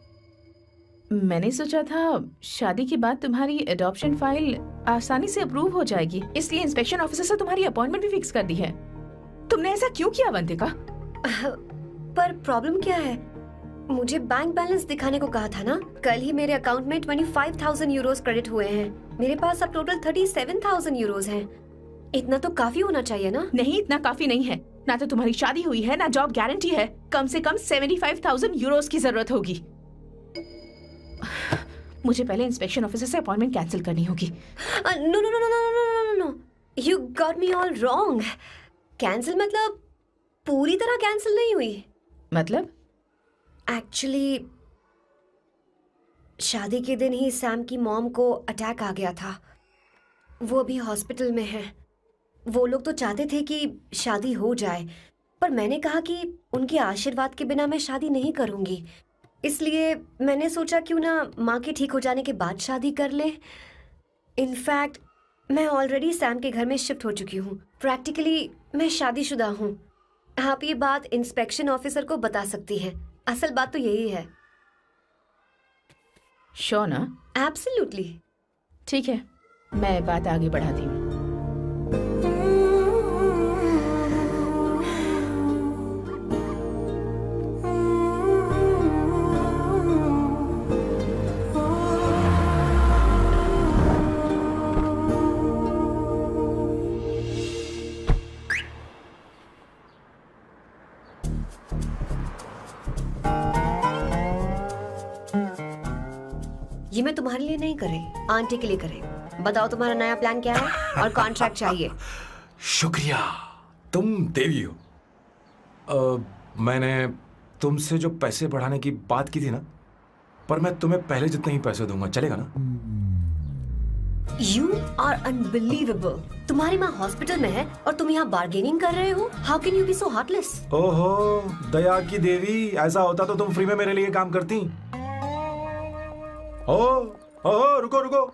मैंने सोचा था शादी के बाद तुम्हारी एडॉप्शन फाइल आसानी से अप्रूव हो जाएगी, इसलिए इंस्पेक्शन ऑफिसर से तुम्हारी अपॉइंटमेंट भी फिक्स कर दी है। तुमने ऐसा क्यों किया अवंतिका? पर प्रॉब्लम क्या है? मुझे बैंक बैलेंस दिखाने को कहा था ना। कल ही मेरे अकाउंट में 25,000 यूरोस क्रेडिट हुए हैं। मेरे पास अब टोटल 37,000 यूरोस हैं। इतना तो काफी होना चाहिए ना? नहीं, इतना काफी नहीं है। ना तो तुम्हारी शादी हुई है, ना जॉब गारंटी है। कम से कम 75,000 यूरोस की जरूरत होगी। मुझे पहले इंस्पेक्शन ऑफिसर से अपॉइंटमेंट कैंसिल करनी होगी। No no no no no no no, you got me all wrong. Cancel मतलब पूरी तरह कैंसिल नहीं हुई। मतलब? एक्चुअली शादी के दिन ही सैम की मॉम को अटैक आ गया था। वो अभी हॉस्पिटल में है। वो लोग तो चाहते थे कि शादी हो जाए, पर मैंने कहा कि उनके आशीर्वाद के बिना मैं शादी नहीं करूंगी। इसलिए मैंने सोचा क्यों ना माँ के ठीक हो जाने के बाद शादी कर ले। इनफैक्ट मैं ऑलरेडी सैम के घर में शिफ्ट हो चुकी हूँ। प्रैक्टिकली मैं शादीशुदा हूँ। आप ये बात इंस्पेक्शन ऑफिसर को बता सकती हैं। असल बात तो यही है। श्योर ना? एब्सोल्युटली। ठीक है, मैं बात आगे बढ़ाती हूँ। ये मैं तुम्हारे लिए नहीं कर रही, आंटी के लिए कर रही। बताओ तुम्हारा नया प्लान क्या है और कॉन्ट्रैक्ट चाहिए। शुक्रिया, तुम देवी हो। मैंने तुमसे जो पैसे बढ़ाने की बात की थी ना, पर मैं तुम्हें पहले जितने ही पैसे दूंगा, चलेगा ना? You are unbelievable. तुम्हारी माँ हॉस्पिटल में है और तुम यहाँ बार्गेनिंग कर रहे हो? How can you be so heartless? ओहो दया की देवी, ऐसा होता तो तुम फ्री में मेरे लिए काम करती। ओहो रुको रुको।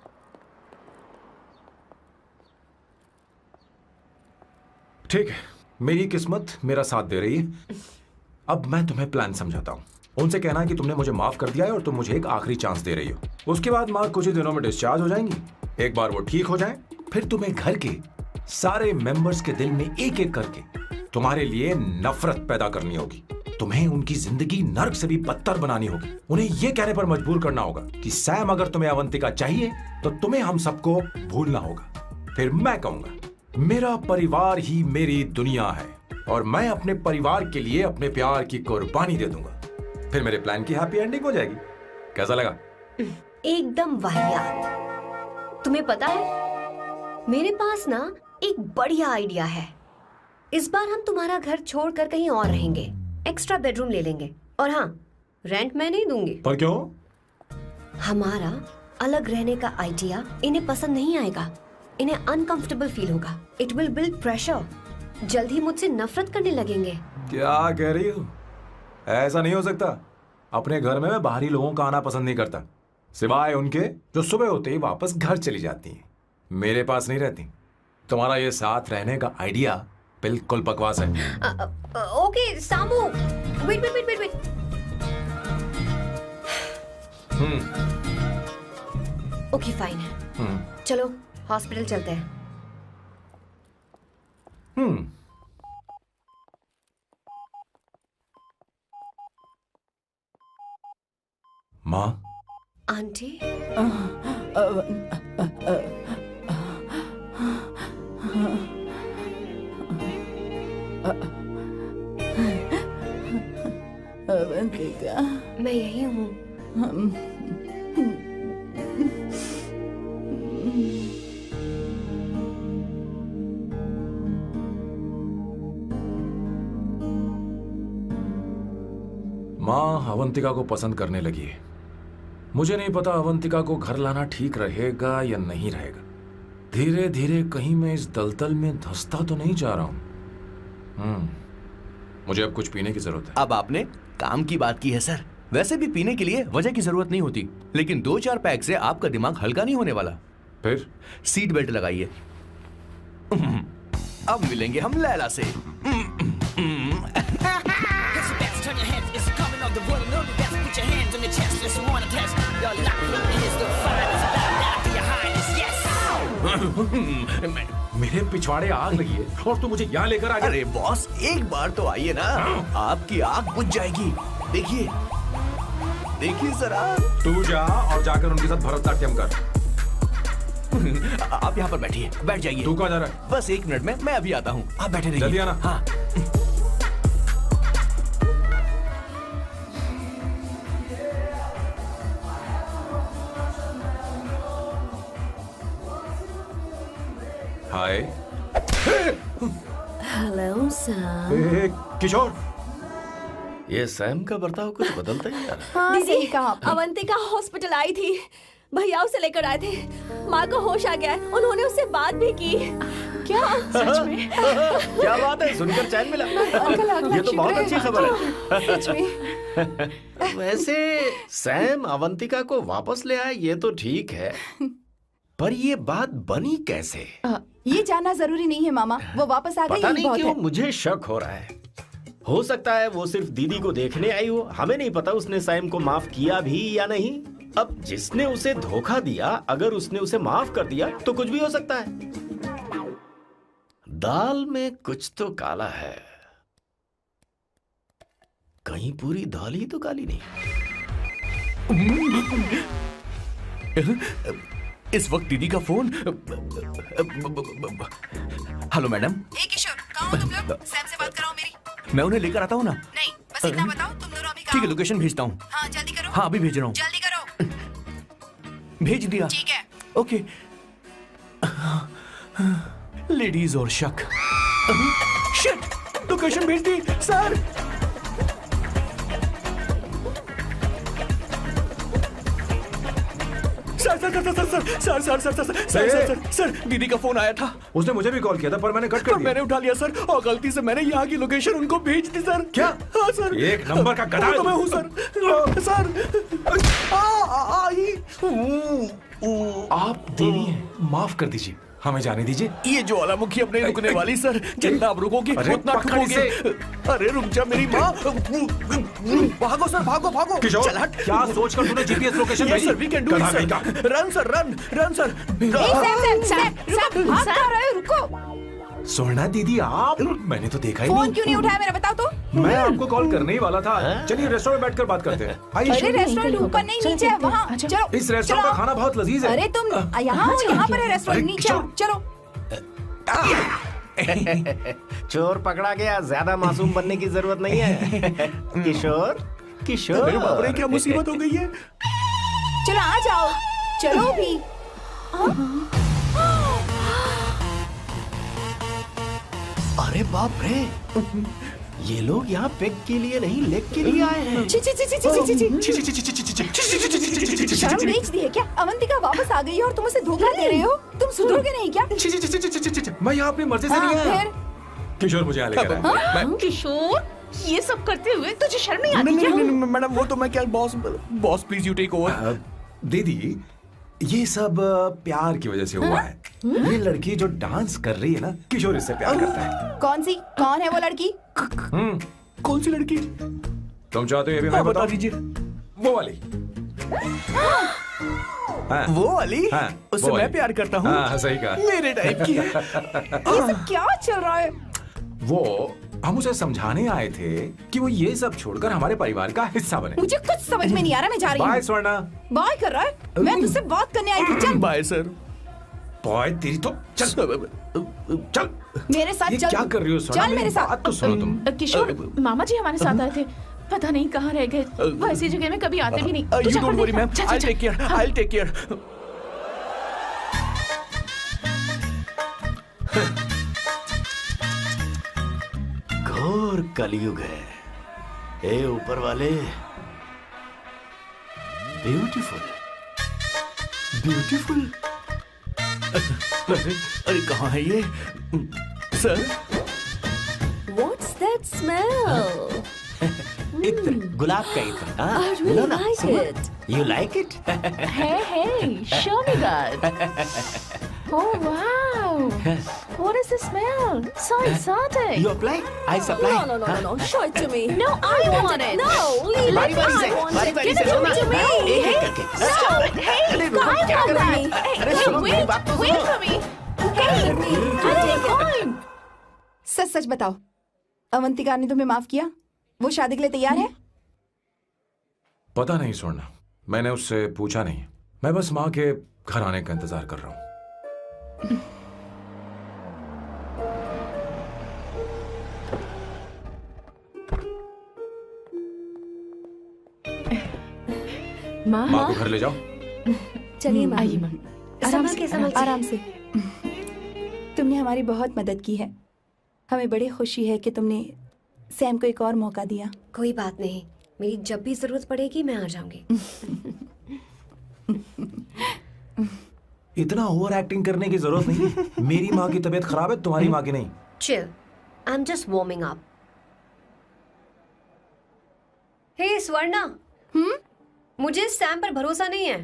ठीक है, मेरी किस्मत मेरा साथ दे रही है। अब मैं तुम्हें प्लान समझाता हूँ। उनसे कहना है कि तुमने मुझे माफ कर दिया है और तुम मुझे एक आखिरी चांस दे रही हो। उसके बाद माँ कुछ ही दिनों में डिस्चार्ज हो जाएंगी। एक बार वो ठीक हो जाए, फिर तुम्हें घर के सारे मेंबर्स के दिल में एक एक करके तुम्हारे लिए नफरत पैदा करनी होगी। तुम्हें उनकी जिंदगी नर्क से भी बदतर बनानी होगी। उन्हें यह कहने पर मजबूर करना होगा कि सैम अगर तुम्हें अवंतिका चाहिए तो तुम्हें हम सबको भूलना होगा। फिर मैं कहूंगा मेरा परिवार ही मेरी दुनिया है और मैं अपने परिवार के लिए अपने प्यार की कुर्बानी दे दूंगा। फिर मेरे प्लान की हैप्पी एंडिंग हो जाएगी। कैसा लगा? एकदम वाहियात। तुम्हें पता है मेरे पास ना एक बढ़िया आइडिया है। इस बार हम तुम्हारा घर छोड़कर कहीं और रहेंगे, एक्स्ट्रा बेडरूम ले लेंगे। और हाँ, रेंट मैं नहीं दूंगी। पर क्यों? हमारा अलग रहने का आइडिया इन्हें पसंद नहीं आएगा। इन्हें अनकंफर्टेबल फील होगा। It will build pressure. जल्द ही मुझसे नफरत करने लगेंगे। क्या कह रही हो? ऐसा नहीं हो सकता। अपने घर में मैं बाहरी लोगों का आना पसंद नहीं करता, सिवाय उनके जो सुबह होते ही वापस घर चली जाती हैं, मेरे पास नहीं रहती। तुम्हारा ये साथ रहने का आइडिया बिल्कुल बकवास है। Okay Samu, wait wait wait wait wait. Okay fine. चलो हॉस्पिटल चलते हैं। माँ, आंटी, अवंतिका, मैं यही हूँ। माँ अवंतिका को पसंद करने लगी है। मुझे नहीं पता अवंतिका को घर लाना ठीक रहेगा या नहीं रहेगा। धीरे धीरे कहीं मैं इस दलदल में धंसता तो नहीं जा रहा हूं। मुझे अब कुछ पीने की जरूरत है। अब आपने काम की बात की है सर। वैसे भी पीने के लिए वजह की जरूरत नहीं होती, लेकिन 2-4 पैक से आपका दिमाग हल्का नहीं होने वाला। फिर सीट बेल्ट लगाइए। अब मिलेंगे हम लैला से। मेरे पिछवाड़े आग लगी है और तू मुझे यहाँ लेकर आ गया। अरे बॉस, एक बार तो आइए ना, आपकी आग बुझ जाएगी। देखिए देखिए जरा। तू जा और जाकर उनके साथ भरतनाट्यम कर। आप यहाँ पर बैठिए, बैठ जाइए। तू कहाँ जा रहा है? बस 1 मिनट में मैं अभी आता हूँ, आप बैठे रहिए। जल्दी आना। हाँ। हाय। Hello Sam. किशोर, ये सैम का बर्ताव कुछ बदलता ही जा रहा है। हाँ, सही कहा। अवंतिका हॉस्पिटल आई थी, भैया उसे लेकर आए थे। माँ को होश आ गया है, उन्होंने उससे बात भी की। क्या सच में? क्या बात है, सुनकर चैन मिला। ये तो बहुत अच्छी खबर है। सच में। वैसे सैम अवंतिका को वापस ले आए ये तो ठीक है, पर ये बात बनी कैसे? ये जानना जरूरी नहीं है मामा, वो वापस आ गई। पता नहीं क्यों है। मुझे शक हो रहा है। हो सकता है वो सिर्फ दीदी को देखने आई हो, हमें नहीं पता उसने सैम को माफ किया भी या नहीं। अब जिसने उसे धोखा दिया, अगर उसने उसे माफ कर दिया तो कुछ भी हो सकता है। दाल में कुछ तो काला है, कहीं पूरी दाल ही तो काली नहीं। इस वक्त दीदी का फोन। Hello madam. किशोर, कहाँ हो तुम लोग? सैम से बात कराओ मेरी। मैं उन्हें लेकर आता हूँ ना। नहीं, बस इतना बताओ तुम दोनों अभी ठीक है, लोकेशन भेजता हूँ। हाँ जल्दी करो। हाँ अभी भेज रहा हूँ। जल्दी करो। भेज दिया। ठीक है। ओके। लेडीज और शक। शिट, लोकेशन भेज दी सर। सर, दीदी का फोन आया था। उसने मुझे भी कॉल किया था पर मैंने कट कर दिया। मैंने उठा लिया सर, और गलती से मैंने यहाँ की लोकेशन उनको भेज दी सर। क्या? हाँ सर। एक नंबर का गधा है। तो मैं हूँ सर। आप देवी हैं, माफ कर दीजिए, हमें जाने दीजिए। ये ज्वालामुखी अपने रुकने वाली सर, जितना आप रुकोगे उतना ठुकोगे। अरे रुक जा मेरी माँ। भागो सर, भागो भागो। किशोर, चल हट। क्या सोचकर तूने जीपीएस लोकेशन भेजी? Sir, we can do it sir. Run sir, run sir. भाग कहाँ रहे हो? रुको। सोना दीदी आप, मैंने तो देखा ही फोन नहीं। क्यों नहीं उठाया मेरा, बताओ तो। मैं आपको कॉल करने ही वाला था। चलिए रेस्टोरेंट में बैठकर बात करते हैं। अरे रेस्टोरेंट ऊपर नहीं, नीचे है, वहाँ चलो। इस रेस्टोरेंट का खाना बहुत लजीज है। अरे तुम यहाँ हो, यहाँ पर है रेस्टोरेंट, नीचे आओ, चलो। चोर पकड़ा गया, ज्यादा मासूम बनने की जरूरत नहीं है। किशोर, किशोर। अरे बाप रे, क्या मुसीबत हो गई है। चलो आ जाओ, चलो भी। अरे बाप रे, ये लोग यहाँ पेग के लिए नहीं लेग के लिए आए हैं। शर्म बेच दी है क्या? अवंतिका वापस आ गई है और तुम उसे धोखा दे रहे हो? तुम सुधरोगे नहीं क्या? मैं यहाँ अपनी मर्जी से नहीं आया। किशोर मुझे यहाँ लेकर आया। किशोर, ये सब करते हुए तुझे शर्म नहीं आती नहीं क्या? नहीं नहीं मैडम, वो तो मैं क्या, boss please you take over. दीदी, ये सब प्यार की वजह से हुआ है। ये लड़की जो डांस कर रही है ना, किशोर इससे प्यार करता है। कौन है वो लड़की? कौन सी लड़की? तुम चाहते हो ये भी मैं बता बताऊं? दीजिए। वो वाली। हाँ, वो वाली? हाँ, उससे वो वाली। मैं प्यार करता हूँ। हाँ, सही कहा। मेरे टाइप की है। ये सब क्या चल रहा है? वो हम उसे समझाने आए थे कि वो ये सब छोड़कर हमारे परिवार का हिस्सा बने। मुझे कुछ समझ में नहीं आ रहा, मैं जा रही बाय हूँ। स्वर्णा। बाय कर रहा है? मैं तुझसे बात करने आई थी, चल। Bye sir. बॉय तेरी तो चल चल। मेरे साथ ये चल। क्या कर रही हो स्वर्णा? चल मेरे साथ। बात तो सुनो तुम। किशोर, मामा जी हमारे साथ आए थे, पता नहीं कहाँ रह गए। वो ऐसी जगह में कभी आते भी नहीं। तू यू जाकर डोंट वरी देखना। मैम, जा, जा, आई जा। Take care, I take care. घोर कलयुग है। ए ऊपर वाले, ब्यूटीफुल ब्यूटीफुल। अरे कहाँ है ये सर? What's that smell? इत्र, गुलाब का इत्र। I really like it. You like it? Hey, show me that. Oh wow! What is the smell? So exotic. You apply? I supply. No. Show it to me. No, I want it. No, leave it. बारी बारी से, I want बारी it. बारी Give से it सुनो to me. ना। एक एक करके। Stop! Hey, अरे I रुको, क्या want कर रही that. है? Hey, अरे सुनो, मेरी बात तो wait सुनो। for me. Hey, I take it. सच सच बताओ, अवंतिका ने तुम्हें माफ किया? वो शादी के लिए तैयार है? पता नहीं स्वर्णा, मैंने उससे पूछा नहीं। मैं बस माँ के घर आने का इंतजार कर रहा हूँ। माँ, माँ को घर ले जाओ। चलिए माँ। आइए माँ। संभल के, संभल के। आराम से। तुमने हमारी बहुत मदद की है। हमें बड़ी खुशी है कि तुमने सैम को एक और मौका दिया। कोई बात नहीं, मेरी जब भी जरूरत पड़ेगी मैं आ जाऊंगी। इतना ओवर एक्टिंग करने की जरूरत नहीं। मेरी माँ की तबीयत खराब है, तुम्हारी माँ की नहीं। Chill, I am just warming up. Hey Swarna, मुझे सैम पर भरोसा नहीं है।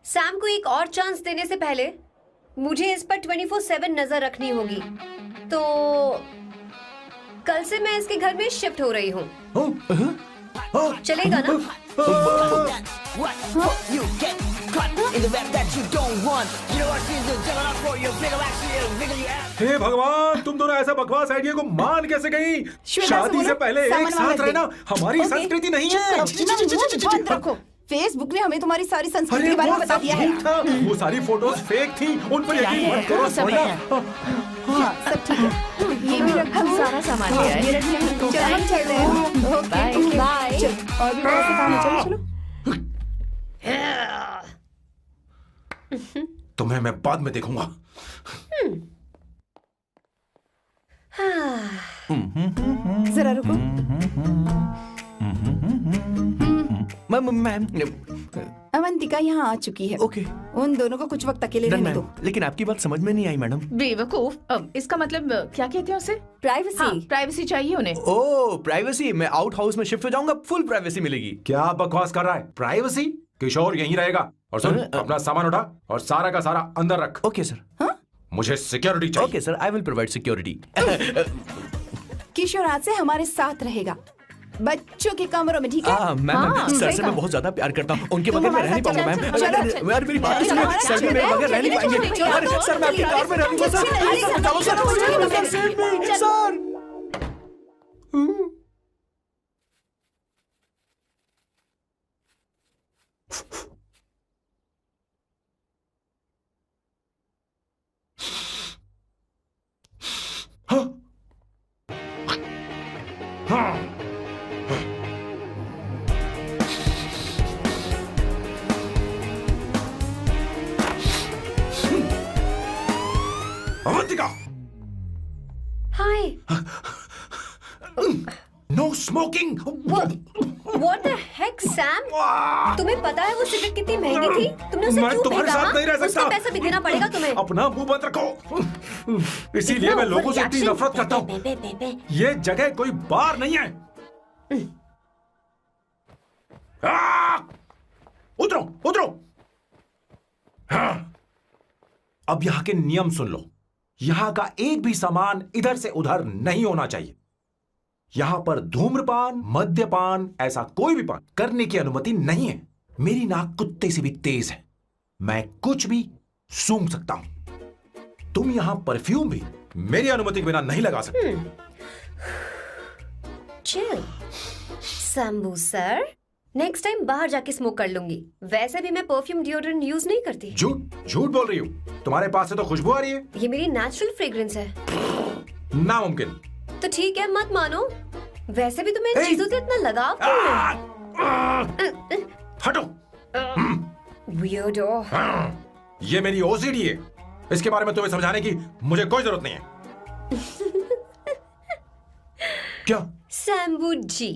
सैम को एक और चांस देने से पहले मुझे इस पर 24/7 नजर रखनी होगी। तो कल से मैं इसके घर में शिफ्ट हो रही हूँ। चलेगा ना? You get caught in the web that you don't want. You know what she's doing? Juggle up for your bigger action, bigger your ass. हे भगवान, तुम दोनों ऐसा बकवास आइडिया को मान कैसे गई? शादी से पहले एक साथ रहना हमारी संस्कृति नहीं है। बंद रखो। फेसबुक ने हमें तुम्हारी सारी संस्कृति के बारे में बता दिया है। वो सारी फोटोज फेक थी, उन पर यकीन मत करो स्वर्णा। हाँ, सब ठीक है। ये भी रखो। हम सारा सामान ले आए। ये रख लें। चलो हम चल रहे हैं। Okay, bye. चलो, और भी बहुत से काम है, चलो चलो। तुम्हें मैं बाद में देखूंगा। जरा रुको। मैम अवंतिका यहाँ आ चुकी है। ओके। उन दोनों को कुछ वक्त अकेले रहने दो। लेकिन आपकी बात समझ में नहीं आई मैडम। बेवकूफ, अब इसका मतलब क्या कहते हैं उसे? प्राइवेसी। हाँ, प्राइवेसी चाहिए उन्हें। ओह प्राइवेसी, मैं आउट हाउस में शिफ्ट हो जाऊंगा, फुल प्राइवेसी मिलेगी। क्या बकवास कर रहा है? प्राइवेसी? किशोर यहीं रहेगा। और सुन, अपना सामान उठा और सारा का सारा अंदर रख। Okay sir. मुझे सिक्योरिटी चाहिए। Okay sir, I will provide security. Kishore आज से हमारे साथ रहेगा, बच्चों के कमरों में, ठीक है? मैम सर से मैं बहुत ज्यादा प्यार करता हूँ, उनके बगैर मैं रह नहीं पाऊंगा मैम। यार मेरी बात सुनिए, सर भी मेरे बगैर रह नहीं पाएंगे। अरे सर मैं आपकी कार में रह लूंगा सर। चलो sir, sir. Avantika! Hi. No smoking! What the heck? Bag Sam, तुम्हें पता है वो सिगरेट कितनी महंगी थी? तुमने उसे मैं क्यों तुम्हारे फेंका? साथ नहीं रह सकता। उसका पैसा भी देना पड़ेगा तुम्हें। अपना मुंह बंद रखो। इसीलिए मैं लोगों से इतनी नफरत करता हूँ। ये जगह कोई बार नहीं है। उतरो उतरो। हाँ। अब यहाँ के नियम सुन लो। यहाँ का एक भी सामान इधर से उधर नहीं होना चाहिए। यहाँ पर धूम्रपान, मद्यपान, ऐसा कोई भी पान करने की अनुमति नहीं है। मेरी नाक कुत्ते से भी तेज है, मैं कुछ भी सूंघ सकता हूं। तुम यहाँ परफ्यूम भी मेरी अनुमति के बिना नहीं लगा सकते। Chill Shambhu sir, next time बाहर जाके स्मोक कर लूंगी। वैसे भी मैं परफ्यूम डिओड्रेंट यूज नहीं करती। झूठ झूठ बोल रही हो। तुम्हारे पास से तो खुशबू आ रही है। ये मेरी नेचुरल फ्रेग्रेंस है। नामुमकिन। तो ठीक है, मत मानो। वैसे भी तुम्हें इन चीजों से इतना लगाव क्यों है? हटो। Weirdo। ये मेरी ओसीडी है। इसके बारे में तुम्हें समझाने की मुझे कोई जरूरत नहीं है। क्या? शंभू जी,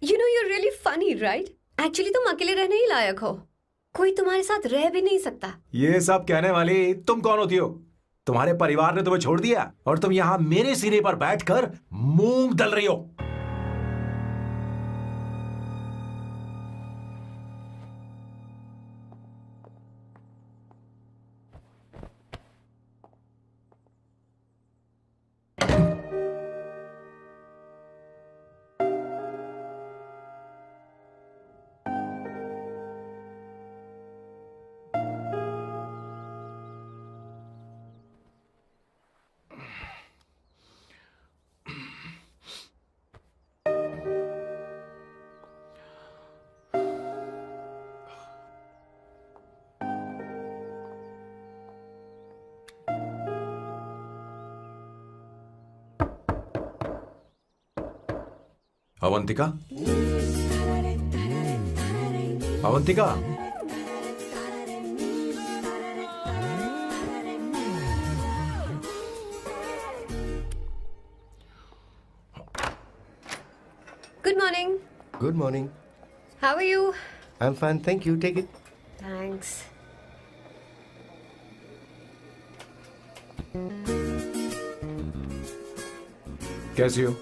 you know you're really funny, right? Actually तुम अकेले रहने ही लायक हो। कोई तुम्हारे साथ रह भी नहीं सकता। ये सब कहने वाली तुम कौन होती हो? तुम्हारे परिवार ने तुम्हें छोड़ दिया और तुम यहाँ मेरे सिरे पर बैठकर मूंग दल रही हो। Avantika, Avantika, Good morning. Good morning. How are you? I'm fine, thank you. Take it. Thanks. कैसी हो?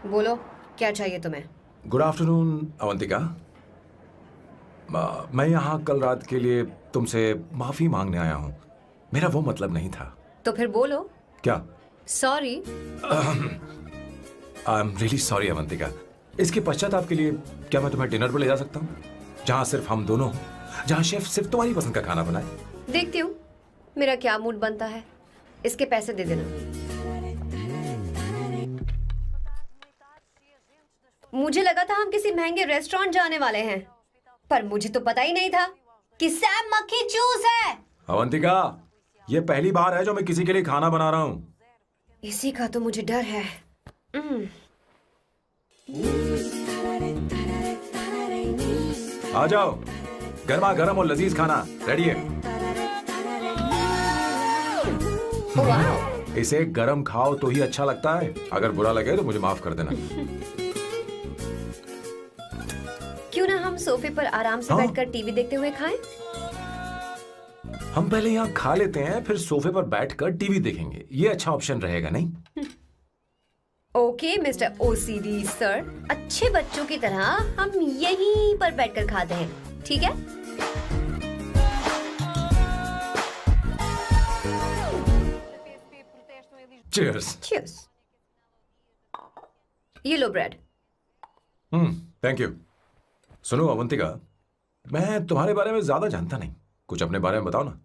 बोलो, क्या चाहिए तुम्हें? Good afternoon Avantika. मैं यहाँ कल रात के लिए तुमसे माफी मांगने आया हूँ। मेरा वो मतलब नहीं था। तो फिर बोलो। क्या? Sorry. I am really sorry Avantika. इसके पश्चाताप के लिए क्या मैं तुम्हें डिनर पर ले जा सकता हूँ, जहाँ सिर्फ हम दोनों हों, जहाँ शेफ सिर्फ तुम्हारी पसंद का खाना बनाए? देखती हूँ मेरा क्या मूड बनता है। इसके पैसे दे देना। मुझे लगा था हम किसी महंगे रेस्टोरेंट जाने वाले हैं, पर मुझे तो पता ही नहीं था कि सैम मक्खी चूस है। अवंतिका, ये पहली बार है जो मैं किसी के लिए खाना बना रहा हूँ। इसी का तो मुझे डर है। आ जाओ, गर्मा गर्म और लजीज खाना रेडी है। इसे गरम खाओ तो ही अच्छा लगता है। अगर बुरा लगे तो मुझे माफ कर देना। क्यों ना हम सोफे पर आराम से बैठकर टीवी देखते हुए खाएं? हम पहले यहाँ खा लेते हैं, फिर सोफे पर बैठकर टीवी देखेंगे। ये अच्छा ऑप्शन रहेगा नहीं? ओके मिस्टर ओसीडी सर, अच्छे बच्चों की तरह हम यहीं पर बैठकर खाते हैं, ठीक है? Cheers. Cheers. ये लो ब्रेड। Thank you. सुनो अवंतिका, मैं तुम्हारे बारे में ज्यादा जानता नहीं, कुछ अपने बारे में बताओ ना।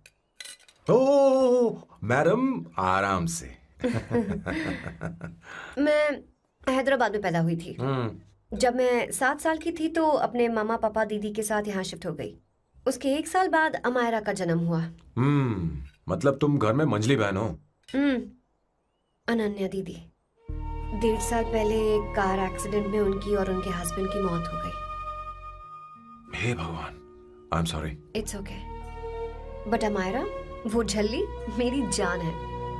ओह मैडम, आराम से। मैं हैदराबाद में पैदा हुई थी। जब मैं 7 साल की थी तो अपने मामा पापा दीदी के साथ यहाँ शिफ्ट हो गई। उसके 1 साल बाद अमायरा का जन्म हुआ। मतलब तुम घर में मंझली बहन हो? अनन्या दीदी। 1.5 साल पहले एक कार एक्सीडेंट में उनकी और उनके हस्बैंड की मौत हो गई। हे भगवान, I am sorry. It's okay. But Amayra, वो झल्ली मेरी जान है।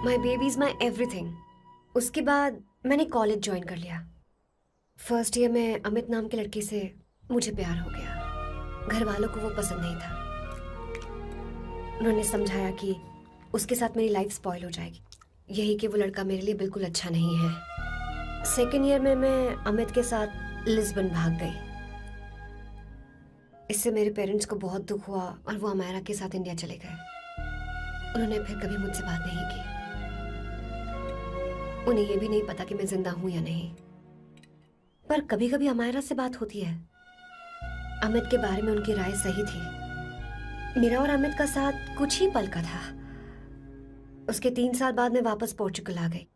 My baby is my everything. उसके बाद मैंने कॉलेज ज्वाइन कर लिया। फर्स्ट ईयर में अमित नाम के लड़के से मुझे प्यार हो गया। घर वालों को वो पसंद नहीं था। उन्होंने समझाया कि उसके साथ मेरी लाइफ स्पॉइल हो जाएगी, यही कि वो लड़का मेरे लिए बिल्कुल अच्छा नहीं है। सेकेंड ईयर में मैं अमित के साथ लिस्बन भाग गई। इससे मेरे पेरेंट्स को बहुत दुख हुआ और वो अमायरा के साथ इंडिया चले गए। उन्होंने फिर कभी मुझसे बात नहीं की। उन्हें ये भी नहीं पता कि मैं जिंदा हूं या नहीं। पर कभी कभी अमायरा से बात होती है। अमित के बारे में उनकी राय सही थी। मेरा और अमित का साथ कुछ ही पल का था। उसके 3 साल बाद मैं वापस पोर्चुगल आ गई।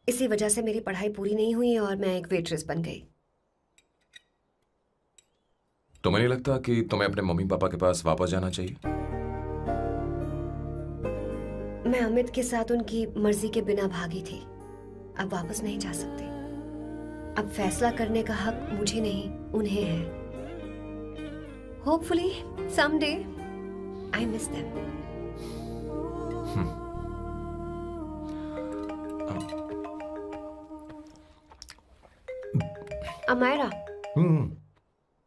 इसी वजह से मेरी पढ़ाई पूरी नहीं हुई और मैं एक वेट्रेस बन गई। तुम्हें नहीं लगता कि तुम्हें अपने मम्मी पापा के पास वापस जाना चाहिए? मैं अमित के साथ उनकी मर्जी के बिना भागी थी। अब वापस नहीं जा सकती। अब फैसला करने का हक मुझे नहीं, उन्हें है। Hopefully someday I miss them. Amayra.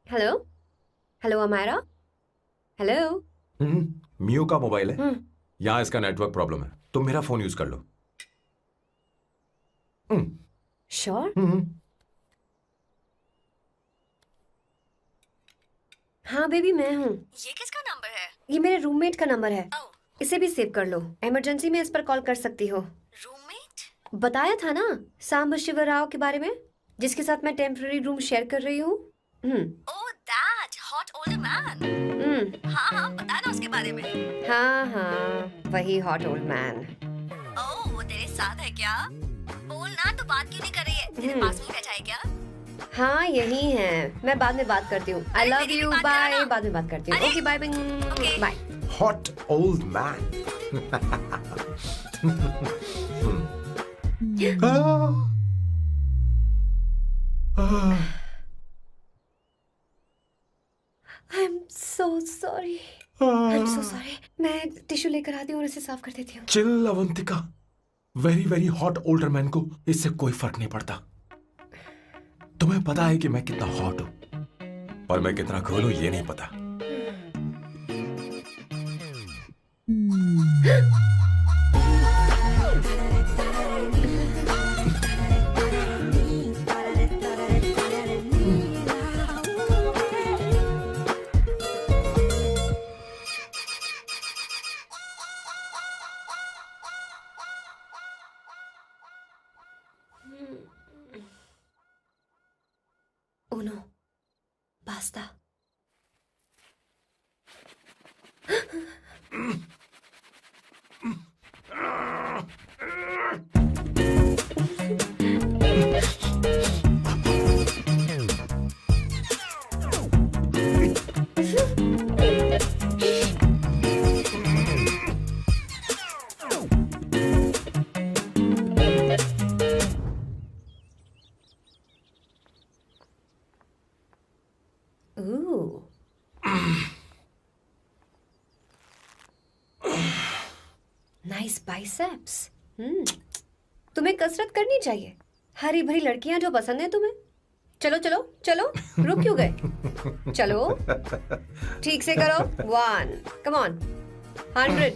Hello hello Amayra. Hello. Miyo का मोबाइल है। यहाँ इसका नेटवर्क प्रॉब्लम है। तुम मेरा फोन यूज कर लो। श्योर? हाँ बेबी, मैं हूँ। ये किसका नंबर है? ये मेरे रूममेट का नंबर है। इसे भी सेव कर लो। इमरजेंसी में इस पर कॉल कर सकती हो। रूममेट? बताया था ना सांब शिवराव के बारे में, जिसके साथ मैं टेम्पररी रूम शेयर कर रही हूँ। Oh that hot old man. हाँ बता ना उसके बारे में। हाँ वही हॉट ओल्ड मैन। ओह वो तेरे साथ है क्या? बोल ना, तो बात क्यों नहीं कर रही है? तेरे पास में बैठा है क्या? हाँ यही है। मैं बाद में बात करती हूँ। I love you, bye. बाद में बात करती हूँ। Okay bye bye. Hot old man. I am so sorry. I am so sorry. मैं टिश्यू लेकर आती हूँ और इसे साफ कर देती हूँ। Chill Avantika. Very very hot older man को इससे कोई फर्क नहीं पड़ता। तुम्हें पता है कि मैं कितना हॉट हूं और मैं कितना कूल हूं, ये नहीं पता। Uno, basta. Nice biceps. तुम्हें कसरत करनी चाहिए। हरी भरी लड़कियां जो पसंद है तुम्हें। चलो चलो चलो, रुक क्यों गए? चलो ठीक से करो। 1 कम ऑन 100।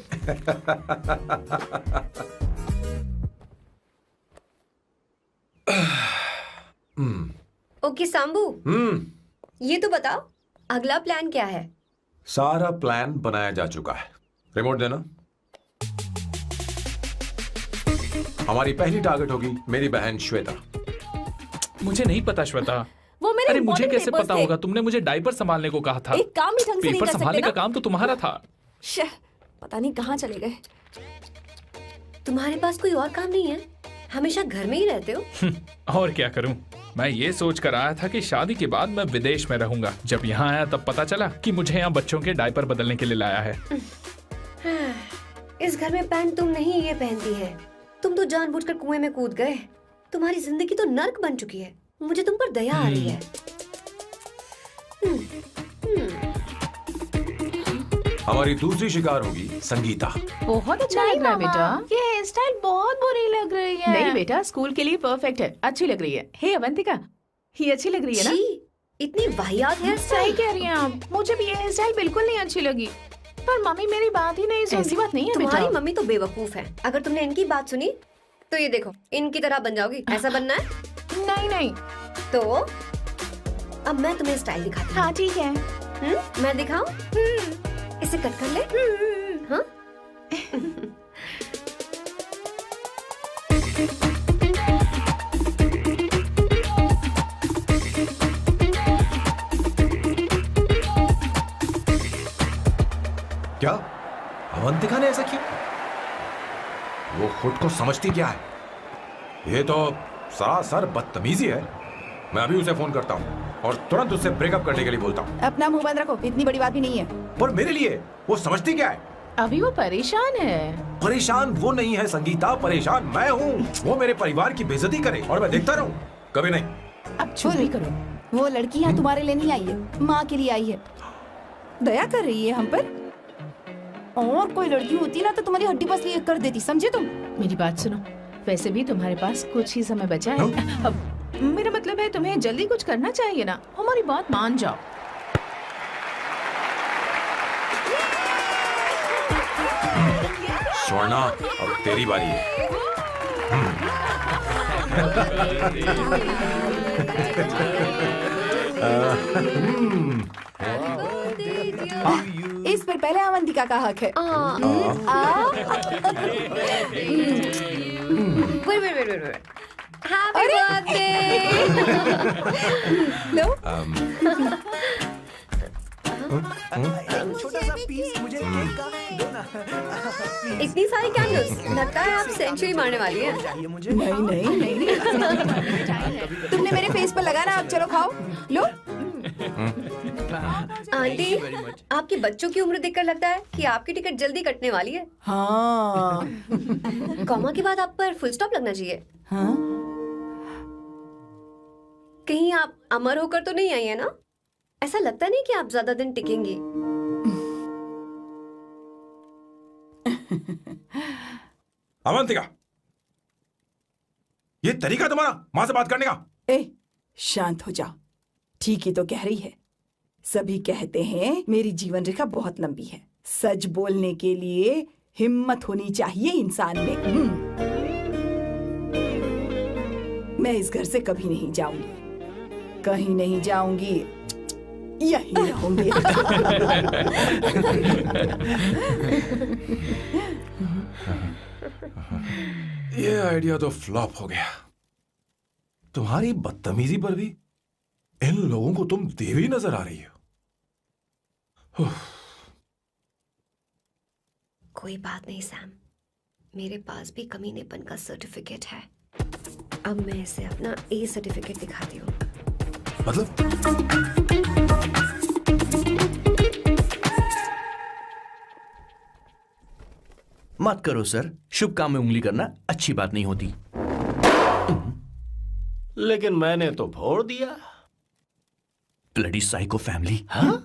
ओके सांबू, ये तो बताओ अगला प्लान क्या है? सारा प्लान बनाया जा चुका है। रिमोट देना। हमारी पहली टारगेट होगी मेरी बहन श्वेता। मुझे नहीं पता श्वेता। वो मेरे अरे मुझे कैसे पेपर्स पता थे। होगा? तुमने मुझे डायपर संभालने को कहा था। एक काम ही ढंग से नहीं पेपर कर सकते संभालने ना? का काम तो तुम्हारा था। पता नहीं कहाँ चले गए। तुम्हारे पास कोई और काम नहीं है? हमेशा घर में ही रहते हो। और क्या करूं? मैं ये सोच कर आया था कि शादी के बाद मैं विदेश में रहूंगा। जब यहाँ आया तब पता चला कि मुझे यहाँ बच्चों के डायपर बदलने के लिए लाया है। इस घर में पैंट तुम नहीं ये पहनती है। तुम तो जानबूझकर कुएं में कूद गए। तुम्हारी जिंदगी तो नर्क बन चुकी है। मुझे तुम पर दया आ रही है। हमारी दूसरी शिकार होगी संगीता। बहुत अच्छा लग रहा है बेटा। ये हेयर स्टाइल बहुत बुरी लग रही है। नहीं बेटा, स्कूल के लिए परफेक्ट है, अच्छी लग रही है। हे अवंतिका, ये अच्छी लग रही है ना? इतनी वाहियात हेयर सही कह रही हैं आप, मुझे भी ये हेयर स्टाइल बिल्कुल नहीं अच्छी लगी। पर मम्मी मेरी बात ही नहीं सुनती। ऐसी बात नहीं है बेटा। तुम्हारी मम्मी तो बेवकूफ है। अगर तुमने इनकी बात सुनी तो ये देखो, इनकी तरह बन जाओगी। ऐसा बनना है? नहीं नहीं। तो अब मैं तुम्हें स्टाइल दिखाती हूँ। हाँ ठीक है। मैं दिखाऊं? इसे कट कर ले। हाँ? क्या अवंतिका ने ऐसा किया? वो खुद को समझती क्या है? ये तो सरासर बदतमीजी है। मैं अभी उसे फोन करता हूँ और तुरंत उससे ब्रेकअप करने के लिए बोलता हूँ। अपना मुंह बंद रखो, इतनी बड़ी बात भी नहीं है। पर मेरे लिए वो समझती क्या है? अभी वो परेशान है। परेशान वो नहीं है संगीता, परेशान मैं हूँ। वो मेरे परिवार की बेइज्जती करे और मैं देखता रहूँ? कभी नहीं। अब चुप भी करो। वो लड़की यहाँ तुम्हारे लिए नहीं आई है, माँ के लिए आई है। दया कर रही है हम पर। और कोई लड़की होती ना तो तुम्हारी हड्डी बस ये कर देती, समझे तुम? मेरी बात सुनो, वैसे भी तुम्हारे पास कुछ ही समय बचा है। अब मेरा मतलब है तुम्हें जल्दी कुछ करना चाहिए ना। हमारी बात मान जाओ। स्वर्णा, अब तेरी बारी है। इस पर पहले अवंतिका का हक है। Happy birthday. लो। छोटा सा पीस मुझे केक का दो ना। इतनी सारी कैंडल्स, लगता है आप सेंचुरी मारने वाली है। नहीं नहीं नहीं। तुमने मेरे फेस पर लगाना, अब चलो खाओ। लो। आंटी, आपके बच्चों की उम्र देखकर लगता है कि आपकी टिकट जल्दी कटने वाली है। हाँ। कॉमा के बाद आप पर फुल स्टॉप लगना चाहिए। हाँ? कहीं आप अमर होकर तो नहीं आई है ना? ऐसा लगता नहीं कि आप ज्यादा दिन टिकेंगी। अवंतिका, ये तरीका तुम्हारा माँ से बात करने का? ए, शांत हो जा। ठीक ही तो कह रही है। सभी कहते हैं मेरी जीवन रेखा बहुत लंबी है। सच बोलने के लिए हिम्मत होनी चाहिए इंसान में। मैं इस घर से कभी नहीं जाऊंगी, कहीं नहीं जाऊंगी, यही रहूंगी। ये आइडिया तो फ्लॉप हो गया। तुम्हारी बदतमीजी पर भी इन लोगों को तुम देवी नजर आ रही हो। कोई बात नहीं सैम, मेरे पास भी कमीनेपन का सर्टिफिकेट है। अब मैं इसे अपना ए सर्टिफिकेट दिखाती हूँ। मतलब? मत करो सर, शुभ काम में उंगली करना अच्छी बात नहीं होती। लेकिन मैंने तो भोर दिया। Bloody psycho family. हाँ?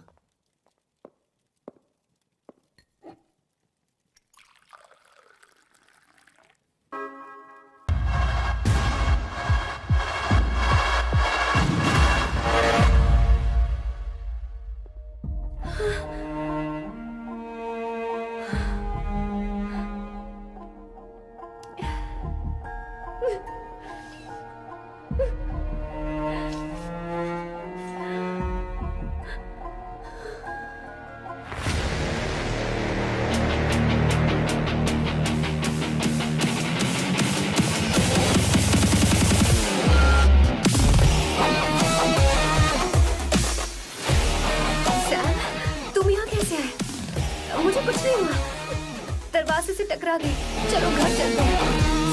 मुझे कुछ नहीं हुआ, दरवाजे से टकरा गई। चलो घर चलते हैं।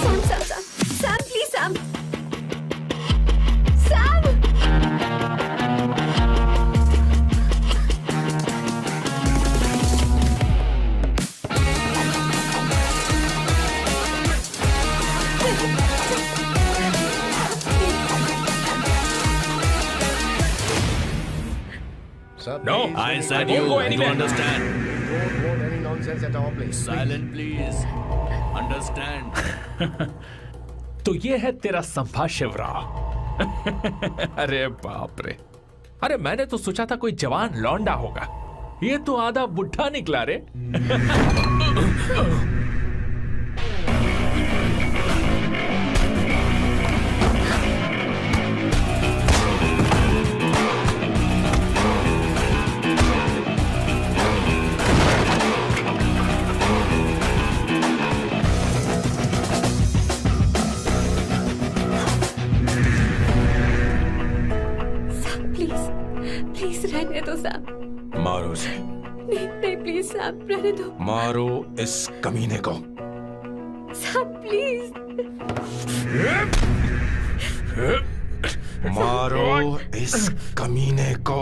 Sam Sam Sam Sam please Sam Sam. No, I said you understand. don't want any nonsense at all, please. Silent please, understand. तो ये है तेरा संभा शिवराव। अरे बाप रे, अरे मैंने तो सोचा था कोई जवान लौंडा होगा, ये तो आधा बुढ़ा निकला रे। प्लीज रहने दो साहब। मारो उसे। नहीं नहीं प्लीज साहब रहने दो। मारो इस कमीने को। साहब प्लीज। मारो इस कमीने को।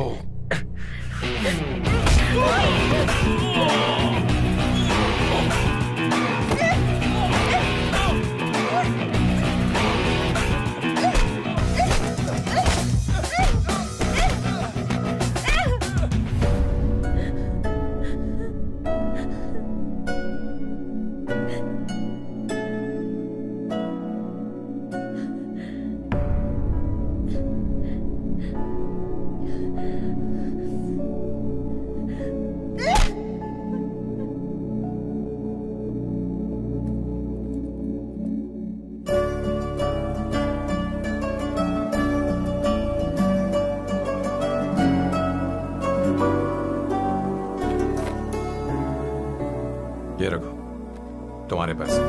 ये रखो तुम्हारे पैसे।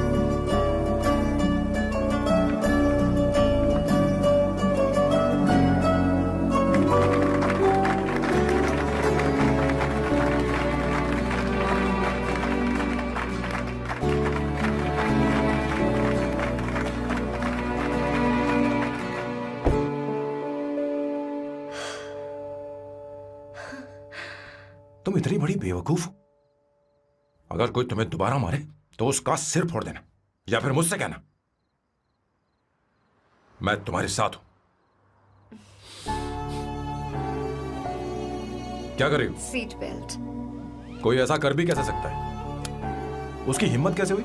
तुम इतनी बड़ी बेवकूफ हो। अगर कोई तुम्हें दोबारा मारे तो उसका सिर फोड़ देना, या फिर मुझसे कहना मैं तुम्हारे साथ हूं। क्या कर रही हो? Seat belt. कोई ऐसा कर भी कैसे सकता है? उसकी हिम्मत कैसे हुई?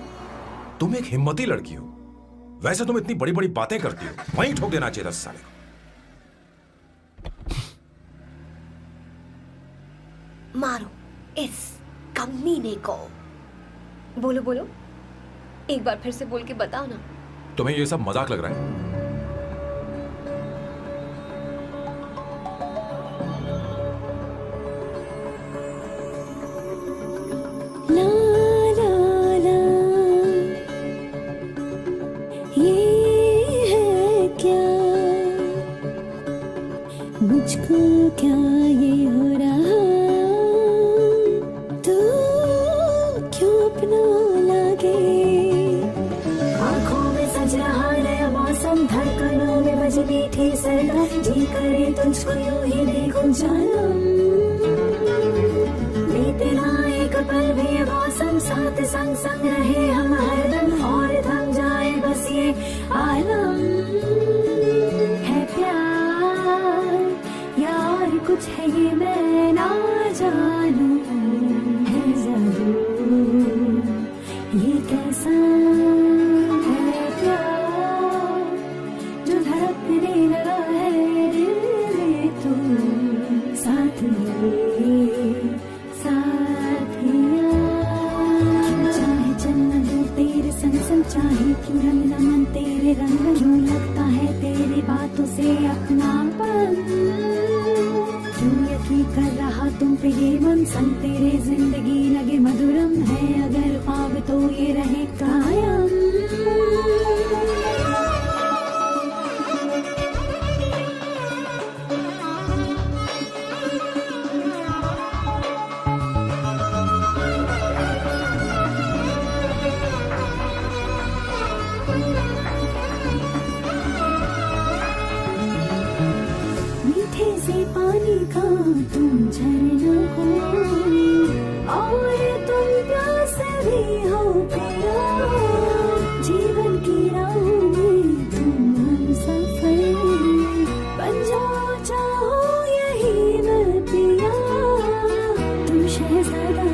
तुम एक हिम्मती लड़की हो, वैसे तुम इतनी बड़ी बड़ी बातें करती हो, वहीं ठोक देना चाहिए 10 साल को। मारो इस कमीने को। बोलो बोलो, एक बार फिर से बोल के बताओ ना। तुम्हें ये सब मजाक लग रहा है? ला ला ला, ये है क्या, मुझको क्या ये हो रहा, तू क्यों अपना लागे, आँखों में सज रहा नया मौसम, धड़कनों में बज मीठी सरगम, जी करे तुझको यूं ही देखूं जानम, बीते ना एक पल भी ये मौसम, साथ संग संग रहे हम हरदम, और थम जाए बस ये आलम, है प्यार या और कुछ है ये मैं ना जानूं, है जादू ये कैसा है प्यार, जो धड़कने लगा है दिल में तू साथ में साथिया, क्यों चाहे चलना दूर तेरे संग संग, चाहे क्यों रंगना मन तेरे रंग, क्यों लगता है तेरी बातों से अपनापन, क्यों यकीन कर रहा तुम पे ये मन, संग तेरे जिंदगी लगे मधुरम, है अगर ख्वाब तो ये रहे कायम। मीठे से पानी का तुम झरना हो, और तुम प्यास भी हो पिया, जीवन की राहों में तुम हम सफर, बन जाओ चाहो यही मैं पिया, तुम शहजादा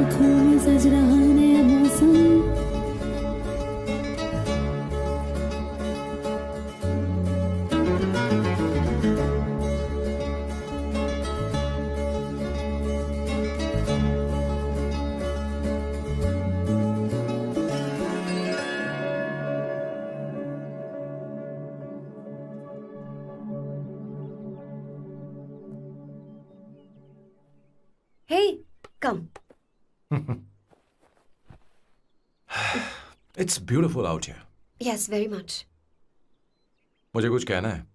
आँखों में सज रहा नया मौसम। Hey, come. It's beautiful out here. Yes, very much. मुझे कुछ कहना है।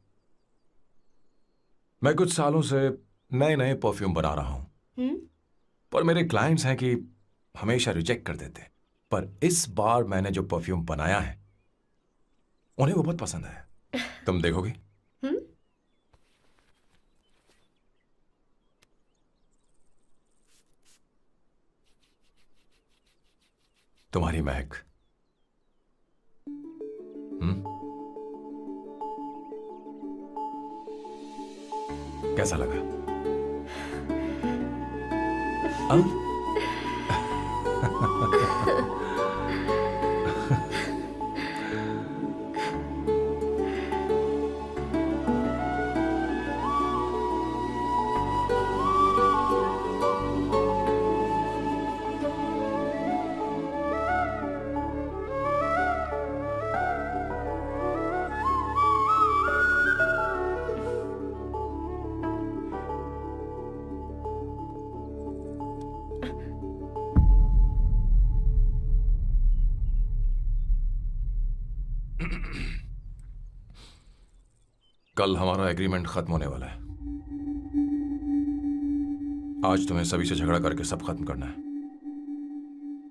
मैं कुछ सालों से नए नए परफ्यूम बना रहा हूं, पर मेरे क्लाइंट्स हैं कि हमेशा रिजेक्ट कर देते। पर इस बार मैंने जो परफ्यूम बनाया है उन्हें वो बहुत पसंद आया। तुम देखोगी? तुम्हारी महक। कैसा लगा? कल हमारा एग्रीमेंट खत्म होने वाला है। आज तुम्हें सभी से झगड़ा करके सब खत्म करना है,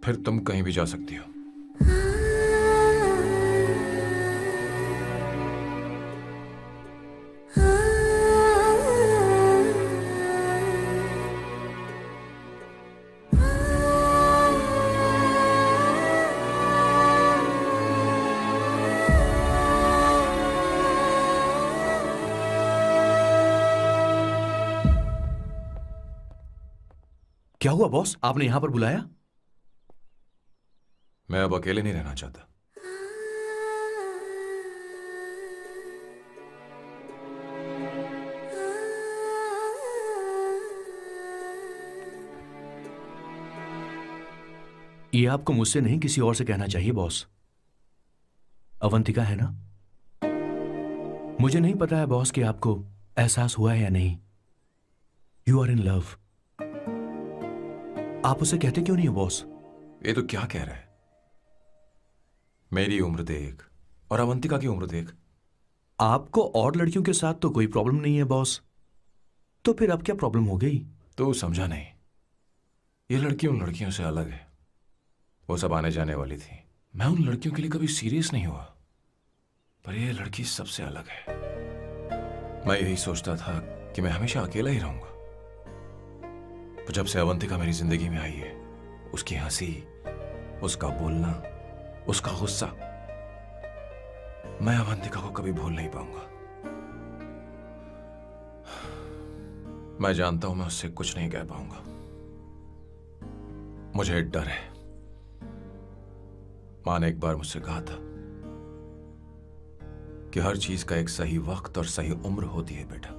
फिर तुम कहीं भी जा सकती हो। क्या हुआ बॉस, आपने यहां पर बुलाया? मैं अब अकेले नहीं रहना चाहता। ये आपको मुझसे नहीं किसी और से कहना चाहिए बॉस। अवंतिका है ना? मुझे नहीं पता है बॉस कि आपको एहसास हुआ है या नहीं। You are in love. आप उसे कहते क्यों नहीं हो बॉस? ये तो क्या कह रहा है? मेरी उम्र देख और अवंतिका की उम्र देख। आपको और लड़कियों के साथ तो कोई प्रॉब्लम नहीं है बॉस, तो फिर अब क्या प्रॉब्लम हो गई? तो समझा नहीं। ये लड़की उन लड़कियों से अलग है। वो सब आने जाने वाली थी। मैं उन लड़कियों के लिए कभी सीरियस नहीं हुआ, पर ये लड़की सबसे अलग है। मैं यही सोचता था कि मैं हमेशा अकेला ही रहूंगा, पर जब से अवंतिका मेरी जिंदगी में आई है, उसकी हंसी, उसका बोलना, उसका गुस्सा, मैं अवंतिका को कभी भूल नहीं पाऊंगा। मैं जानता हूं मैं उससे कुछ नहीं कह पाऊंगा। मुझे डर है। मां ने एक बार मुझसे कहा था कि हर चीज का एक सही वक्त और सही उम्र होती है बेटा,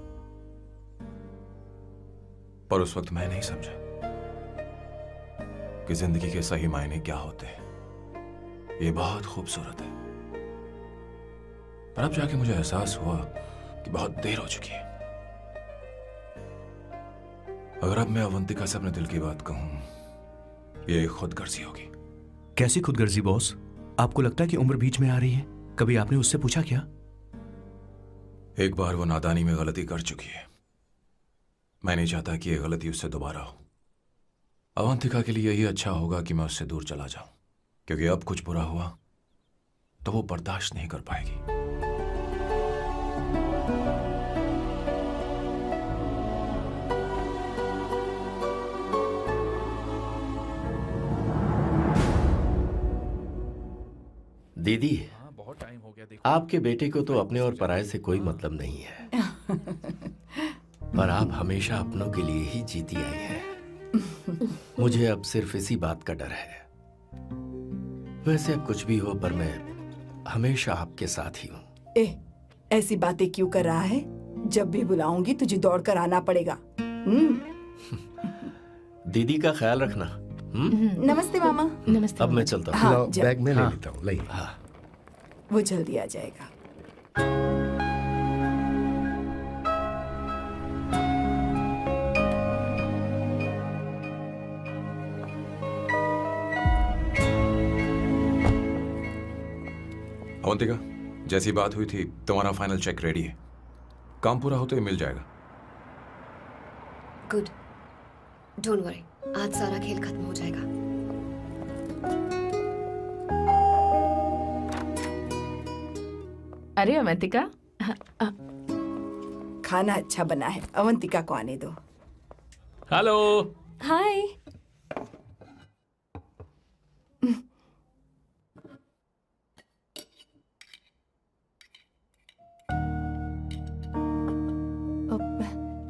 पर उस वक्त मैं नहीं समझा कि जिंदगी के सही मायने क्या होते हैं। ये बहुत खूबसूरत है, पर अब जाके मुझे एहसास हुआ कि बहुत देर हो चुकी है। अगर अब मैं अवंतिका से अपने दिल की बात कहूं, ये खुदगर्जी होगी। कैसी खुदगर्जी बॉस? आपको लगता है कि उम्र बीच में आ रही है? कभी आपने उससे पूछा क्या? एक बार वो नादानी में गलती कर चुकी है। मैं नहीं चाहता कि ये गलती उससे दोबारा हो। अवंतिका के लिए यही अच्छा होगा कि मैं उससे दूर चला जाऊं, क्योंकि अब कुछ बुरा हुआ तो वो बर्दाश्त नहीं कर पाएगी। दीदी, बहुत टाइम हो गया। आपके बेटे को तो अपने और पराये से कोई मतलब नहीं है, पर आप हमेशा अपनों के लिए ही जीती आई हैं। मुझे अब सिर्फ इसी बात का डर है। वैसे अब कुछ भी हो, पर मैं हमेशा आपके साथ ही हूँ। ऐसी बातें क्यों कर रहा है? जब भी बुलाऊंगी तुझे दौड़कर आना पड़ेगा। दीदी का ख्याल रखना। नमस्ते मामा। नमस्ते। अब मैं चलता हूँ। हाँ, बैग में ले हाँ। लेता हूँ, लाइए। हाँ। वो जल्दी आ जाएगा। अवंतिका, जैसी बात हुई थी तुम्हारा फाइनल चेक रेडी है। काम पूरा होते ही मिल जाएगा। गुड, डोंट वरी, आज सारा खेल खत्म हो जाएगा। अरे अवंतिका, खाना अच्छा बना है, अवंतिका को आने दो। हेलो। हाय।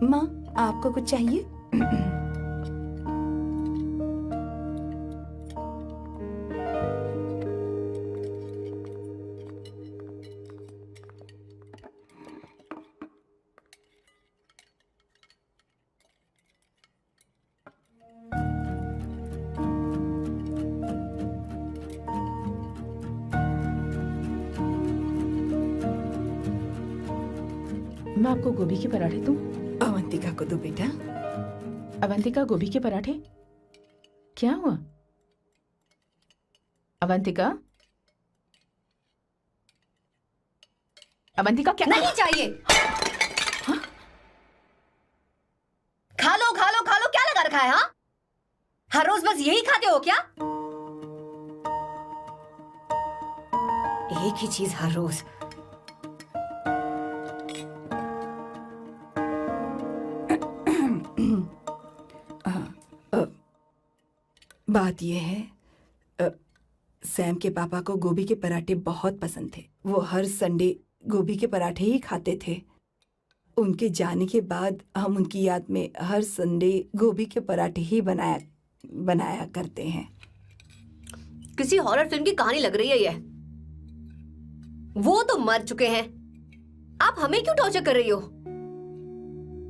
माँ, आपको कुछ चाहिए? मैं आपको गोभी के पराठे दूं? अवंतिका को दो बेटा। अवंतिका, गोभी के पराठे? क्या हुआ अवंतिका? अवंतिका क्या? नहीं चाहिए। हाँ? खा लो खा लो खा लो, क्या लगा रखा है? हाँ, हर रोज बस यही खाते हो क्या? एक ही चीज हर रोज। बात यह है, सैम के पापा को गोभी के पराठे बहुत पसंद थे। वो हर संडे गोभी के पराठे ही खाते थे। उनके जाने के बाद हम उनकी याद में हर संडे गोभी के पराठे ही बनाया करते हैं। किसी हॉरर फिल्म की कहानी लग रही है ये। वो तो मर चुके हैं, आप हमें क्यों टॉर्चर कर रही हो?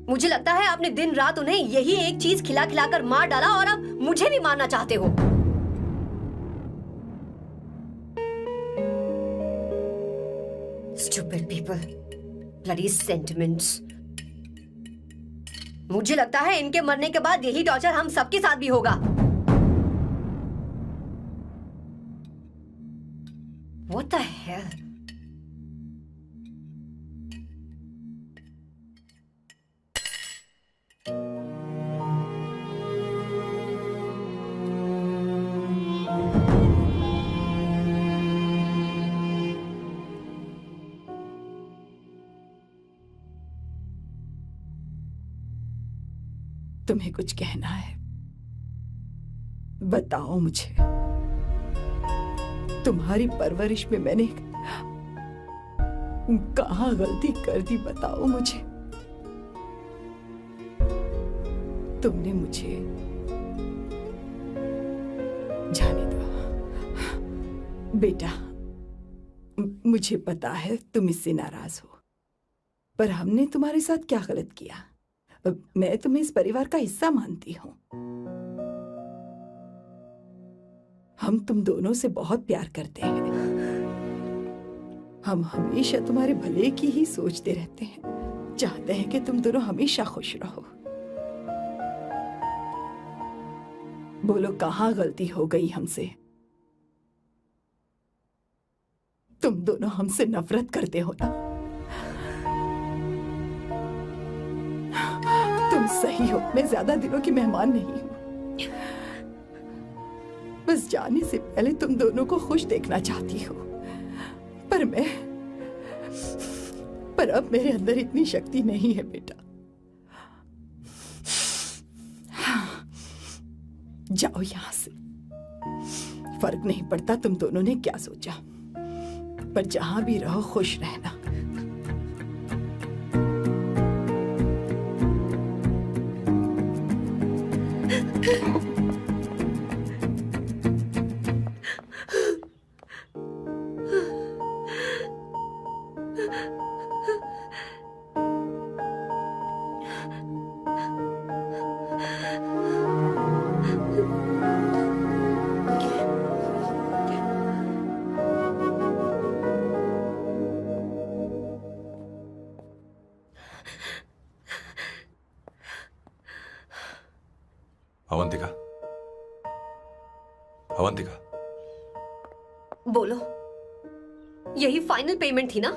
मुझे लगता है आपने दिन रात उन्हें यही एक चीज खिला खिलाकर मार डाला और अब मुझे भी मारना चाहते हो। Stupid people, bloody sentiments। मुझे लगता है इनके मरने के बाद यही टॉर्चर हम सबके साथ भी होगा। What the hell? तुम्हें कुछ कहना है? बताओ मुझे। तुम्हारी परवरिश में मैंने कहाँ गलती कर दी, बताओ मुझे। तुमने मुझे जाने दो बेटा। मुझे पता है तुम इससे नाराज हो, पर हमने तुम्हारे साथ क्या गलत किया? मैं तुम्हें इस परिवार का हिस्सा मानती हूँ। हम तुम दोनों से बहुत प्यार करते हैं। हम हमेशा तुम्हारे भले की ही सोचते रहते हैं, चाहते हैं कि तुम दोनों हमेशा खुश रहो। बोलो, कहाँ गलती हो गई हमसे? तुम दोनों हमसे नफरत करते हो ना? तुम सही हो, मैं ज्यादा दिनों की मेहमान नहीं हूं। बस जाने से पहले तुम दोनों को खुश देखना चाहती हो, पर अब मेरे अंदर इतनी शक्ति नहीं है बेटा। जाओ यहां से। फर्क नहीं पड़ता तुम दोनों ने क्या सोचा, पर जहां भी रहो खुश रहना। अवंतिका, अवंतिका, बोलो, यही फाइनल पेमेंट थी ना?